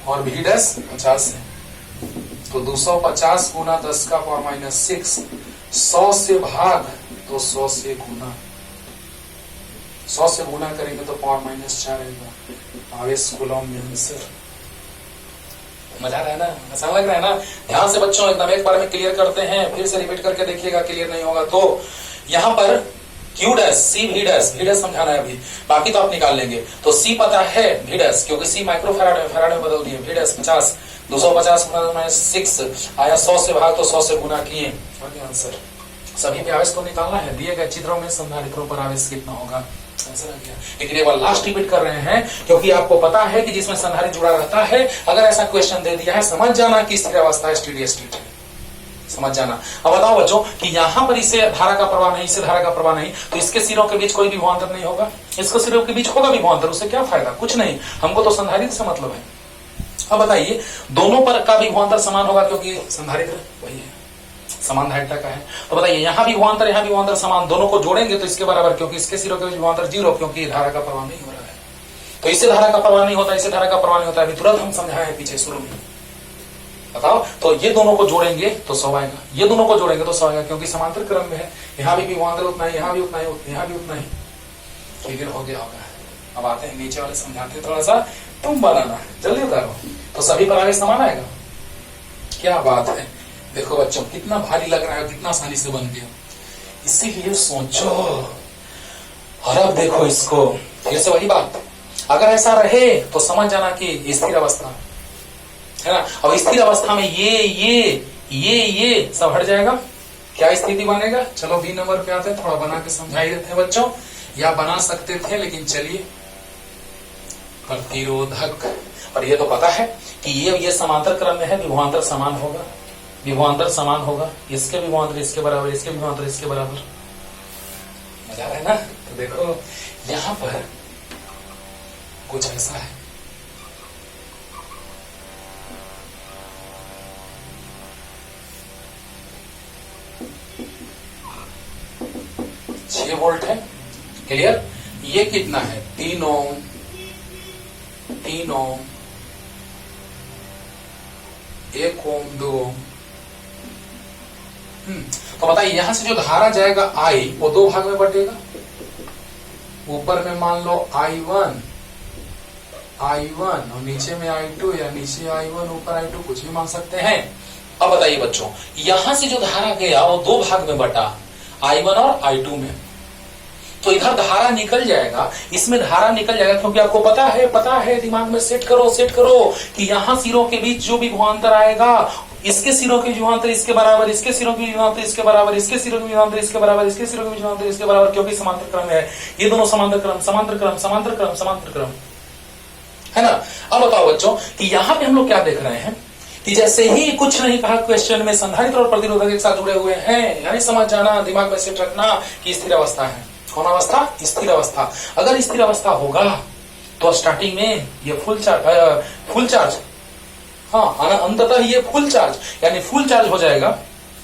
और V डैश 50 है, तो 250 गुना 10 का पावर माइनस 6, 100 से भाग तो 100 से गुना, 100 से गुना करेंगे तो पावर माइनस 4 आएगा। आवेश कूलम में आंसर। मजा आ रहा है ना, आसान लग रहा है ना। ध्यान से बच्चों, एकदम एक बार में क्लियर करते हैं, फिर से रिपीट करके देखिएगा, क्लियर नहीं होगा तो। यहां पर Q dash C V dash, V dash समझाना है अभी, बाकी तो आप निकाल लेंगे। तो C पता है, V डैश क्योंकि C माइक्रोफैराड में, फैराड में बदल दिए, V डैश 50, 250 गुना 6 आया, 100 से भाग तो 100 से गुना किए, आंसर। सभी पे आवेश तो निकालना है, दिए गए चित्रों में संधारित्रों पर आवेश कितना होगा, आंसर आ गया। लेकिन एक बार लास्ट रिपीट कर रहे हैं, क्योंकि आपको पता है कि जिसमें संधारित्र जुड़ा रहता है, अगर ऐसा क्वेश्चन दे दिया है, समझ जाना कि स्थिर अवस्था है, स्टेडी स्टेट है, समझ जाना। अब बताओ बच्चों कि यहां पर इसे धारा का प्रवाह नहीं, इसे धारा का प्रवाह नहीं, तो इसके सिरों के बीच कोई विभवांतर नहीं होगा, इसके सिरों के बीच होगा विभवांतर, उससे क्या फायदा, कुछ नहीं, हमको तो संधारित्र से मतलब है। अब बताइए, दोनों पर का विभवांतर समान होगा, क्योंकि संधारित्र वही है, समान धारिता का है। तो बताइए, यहां विभवांतर, यहां विभवांतर समान, दोनों को जोड़ेंगे तो इसके बराबर, क्योंकि इसके सिरों के बीच विभवांतर 0, क्योंकि धारा का प्रवाह नहीं हो रहा है, तो इससे धारा का प्रवाह नहीं होता, इससे धारा का प्रवाह नहीं होता। अभी तुरंत हम समझाए हैं पीछे शुरू में। बताओ, तो ये दोनों को जोड़ेंगे तो 100 आएगा, ये दोनों को जोड़ेंगे तो 100 आएगा, क्योंकि समांतर क्रम में है। यहाँ भी विभवांतर उतना है, यहाँ भी उतना ही, यहाँ भी उतना ही, क्लियर हो गया होगा। अब आते हैं नीचे वाले, समझाते थोड़ा सा, तुम बनाना जल्दी उतारो, तो सभी पर आवेश समान आएगा। क्या बात है, देखो बच्चों कितना भारी लग रहा है, कितना आसानी से बन गया, इसीलिए सोचो। और अब देखो इसको, फिर से वही बात, अगर ऐसा रहे तो समझ जाना कि स्थिर अवस्था है ना। अब स्थिर अवस्था में ये सब हट जाएगा, क्या स्थिति बनेगा। चलो बी नंबर पे आते हैं, थोड़ा बना के समझाई देते हैं बच्चों, या बना सकते थे लेकिन चलिए प्रतिरोधक। और ये तो पता है कि ये समांतर क्रम में है, विभवांतर समान होगा, विभवांतर समान होगा, इसके विभवांतर इसके बराबर, इसके विभवांतर इसके बराबर। मजा आ रहा है ना। तो देखो यहां पर कुछ ऐसा है, छह वोल्ट है। क्लियर। ये कितना है? 3 ओम, 3 ओम, 1 ओम, 2 ओम। तो बताइए यहां से जो धारा जाएगा आई, वो दो भाग में बटेगा। ऊपर में मान लो I1 और नीचे में I2, या नीचे I1 ऊपर I2, कुछ भी मान सकते हैं। अब बताइए बच्चों, यहां से जो धारा गया वो दो भाग में बटा, I1 और I2 में। तो इधर धारा निकल जाएगा, इसमें धारा निकल जाएगा, क्योंकि आपको पता है, दिमाग में सेट करो कि यहां सिरों के बीच जो भी विभवांतर आएगा, इसके सिरों के विभवांतर इसके बराबर, इसके सिरों के विभवांतर इसके बराबर, इसके सिरों के विभवांतर इसके बराबर, इसके सिरों के विभवांतर इसके बराबर, क्योंकि समांतर क्रम है। ये दोनों समांतर क्रम है ना। अब बताओ बच्चों कि यहाँ पे हम लोग क्या देख रहे हैं कि जैसे ही कुछ नहीं कहा क्वेश्चन में, संधारित्र और प्रतिरोधक एक साथ जुड़े हुए हैं, यानी समझ जाना, दिमाग में सेट रखना कि स्थिर अवस्था है। कौन अवस्था? स्थिर अवस्था। अगर स्थिर अवस्था होगा तो स्टार्टिंग में ये फुल चार्ज, हाँ, अंततः ये फुल चार्ज, यानी फुल चार्ज हो जाएगा,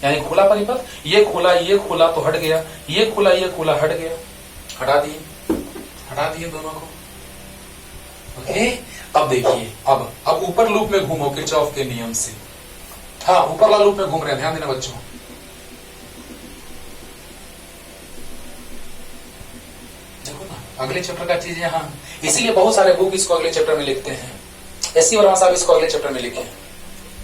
यानी खुला परिपथ, ये खुला तो हट गया, ये खुला हट गया, हटा दिए दोनों को। ओके। अब देखिए, अब ऊपर लूप में घूमो किरचॉफ के नियम से। हाँ, ऊपर वाला लूप में घूम रहे हैं, ध्यान देना बच्चों। देखो ना, अगले चैप्टर का चीज यहाँ, इसीलिए बहुत सारे बुक इसको अगले चैप्टर में लिखते हैं। एससी वर्मा साहब इसको अगले चैप्टर में लिखे,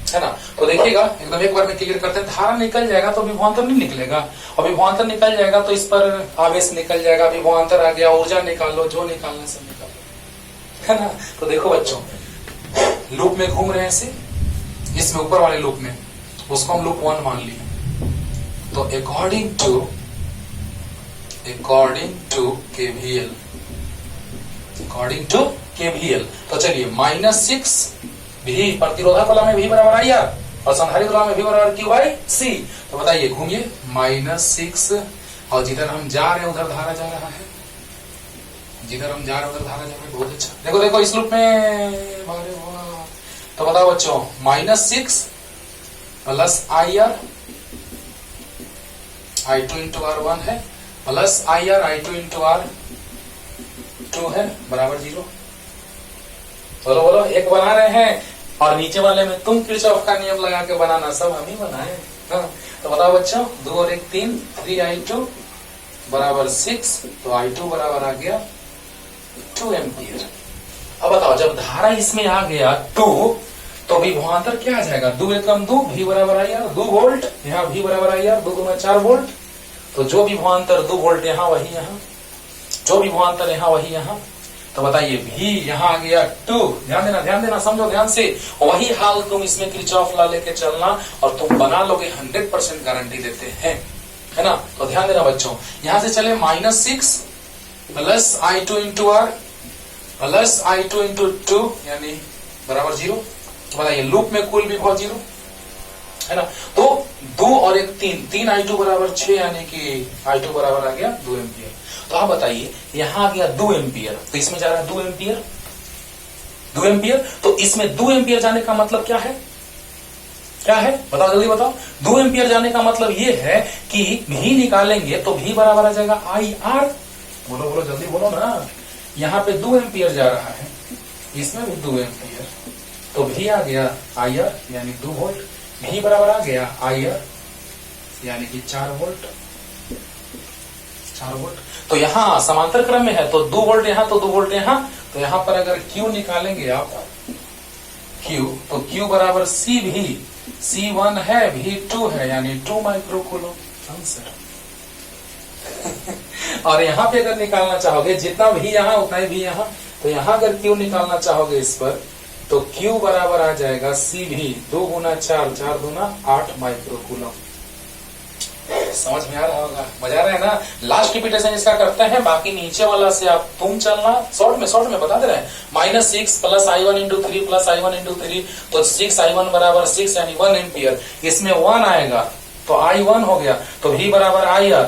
है ना। तो देखिएगा, एकदम एक बार में क्लियर करते हैं। धारा निकल जाएगा तो विभवांतर नहीं निकलेगा, और विभवांतर निकल जाएगा तो इस पर आवेश निकल जाएगा, विभवांतर आ गया, ऊर्जा निकालो, जो निकालना सब निकालो, है ना। तो देखो बच्चों, लूप में घूम रहे हैं से, इसमें ऊपर वाले लूप में, उसको हम लूप 1 मान लिए। तो अकॉर्डिंग टू केवीएल, तो चलिए -6 भी, प्रतिरोधक वाला में भी बराबर आई आर, और संधारित्र वाला में भी बराबर क्यू बाई सी। तो बताइए, घूमिए, -6, और जिधर हम जा रहे हैं उधर धारा जा रहा है, बहुत अच्छा। देखो इस लूप में, तो बताओ बच्चों, -6 plus I R, I2 into R1 है, plus I R I2 into R2 है, बराबर 0। बोलो, एक बना रहे हैं, और नीचे वाले में तुम किरचॉफ का नियम लगा के बनाना, सब हम ही बनाए। हाँ, तो बताओ बच्चों, 2 और 1 3, 3I2 बराबर 6, तो I2 बराबर आ गया 2 एम्पियर। अब बताओ, जब धारा इसमें आ गया 2, तो विभवांतर क्या आ जाएगा? 2 एकम 2, V बराबर आई आर, 2 वोल्ट, यहाँ V बराबर आई आर, 2 दूना 4 वोल्ट। तो जो विभवांतर 2 वोल्ट यहाँ, वही यहाँ, जो विभवांतर यहाँ वही यहाँ। तो बताइए, V यहाँ आ गया 2, ध्यान देना, समझो ध्यान से। वही हाल तुम इसमें किरचॉफ लॉ लेके चलना, और तुम बना लोगे, 100% गारंटी देते हैं, है ना। तो ध्यान देना बच्चों, यहां से चले -6 plus I2 into R plus I2 into 2, यानी बराबर 0। तो बताइए, लूप में कुल विभव 0, है ना। तो 2 और 1 3 I2 बराबर 6, यानी कि I2 बराबर आ गया 2 एम्पियर। तो आप बताइए, यहां आ गया 2 एम्पियर, तो इसमें जा रहा है 2 एम्पियर। तो इसमें 2 एम्पियर जाने का मतलब क्या है? बताओ, जल्दी बताओ। 2 एम्पियर जाने का मतलब ये है कि V निकालेंगे तो V बराबर आ जाएगा IR। बोलो, जल्दी बोलो ना। यहाँ पे 2 एम्पियर जा रहा है, इसमें भी 2 एम्पियर, तो V आ गया IR, यानी 2 वोल्ट। V बराबर आ गया IR, यानी कि 4 वोल्ट। तो यहाँ समांतर क्रम में है, तो 2 वोल्ट यहाँ, तो 2 वोल्ट यहाँ। तो यहाँ पर अगर Q निकालेंगे आप, Q, तो Q बराबर C1 है, V2 है, यानी 2 माइक्रो कूलम आंसर। और यहाँ पे अगर निकालना चाहोगे, जितना भी यहाँ उतना ही भी यहाँ, तो यहाँ अगर Q निकालना चाहोगे इस पर, तो Q बराबर आ जाएगा CV, 2 गुना 4, 4 दूना 8 माइक्रो कूलम। समझ में आ रहा होगा, मजा आ रहा है ना। लास्ट रिपीटेशन इसका करते हैं, बाकी नीचे वाला से आप तुम चलना। शॉर्ट में बता दे रहे हैं। -6 plus i1 into 3 plus i1 into 3, तो 6i1 बराबर 6 यानी 1 एम्पियर। इसमें 1 आएगा तो i1 हो गया, तो v बराबर IR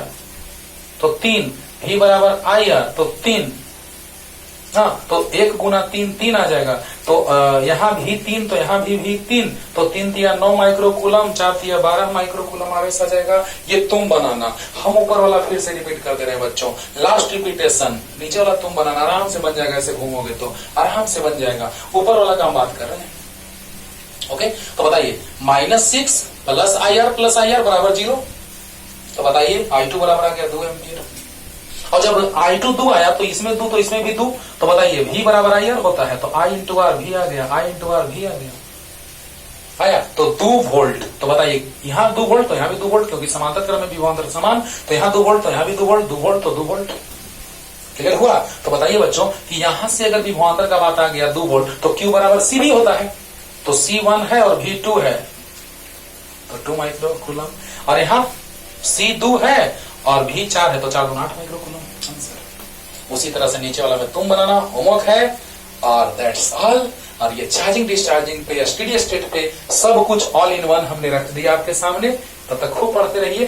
तो 3, v बराबर IR तो 3। हाँ, तो 1 गुना 3 3 आ जाएगा, तो यहाँ भी 3 तो यहाँ भी 3, तो 3 तिया 9 माइक्रोकूलम, 4 तिया 12 माइक्रोकूलम आवेश आ जाएगा। ये तुम बनाना, हम ऊपर वाला फिर से रिपीट कर दे रहे हैं बच्चों। लास्ट रिपीटेशन, नीचे वाला तुम बनाना, आराम से बन जाएगा, ऐसे घूमोगे तो आराम से बन जाएगा। ऊपर वाला का हम बात कर रहे हैं। ओके, तो बताइए -6 प्लस IR बराबर 0, तो बताइए I2 बराबर आ गया 2 एम्पियर। और जब I2 2 आया तो इसमें 2 तो इसमें भी 2, तो बताइए V बराबर IR होता है, तो I इंटू आर भी आ गया, I इंटू आर भी आ गया, आया तो 2 वोल्ट। तो बताइए यहाँ 2 वोल्ट तो यहाँ भी 2 वोल्ट, क्योंकि समांतर क्रम में विभवांतर समान, तो यहाँ 2 वोल्ट तो यहाँ भी 2 वोल्ट, 2 वोल्ट तो 2 वोल्ट। क्लियर हुआ? तो बताइए बच्चों कि यहां से अगर विभवांतर का बात आ गया 2 वोल्ट, तो Q बराबर C भी होता है, तो C1 है और V 2 है, तो 2 माइक्रोकूलम। और यहाँ C 2 है और V 4 है, तो 4 गुना 8 माइक्रोकूलम आंसर। उसी तरह से नीचे वाला में तुम बनाना, होमवर्क है, और दैट्स ऑल। और ये चार्जिंग डिस्चार्जिंग पे या स्टेडी स्टेट पे सब कुछ ऑल इन वन हमने रख दिया आपके सामने। तब तक खूब पढ़ते रहिए।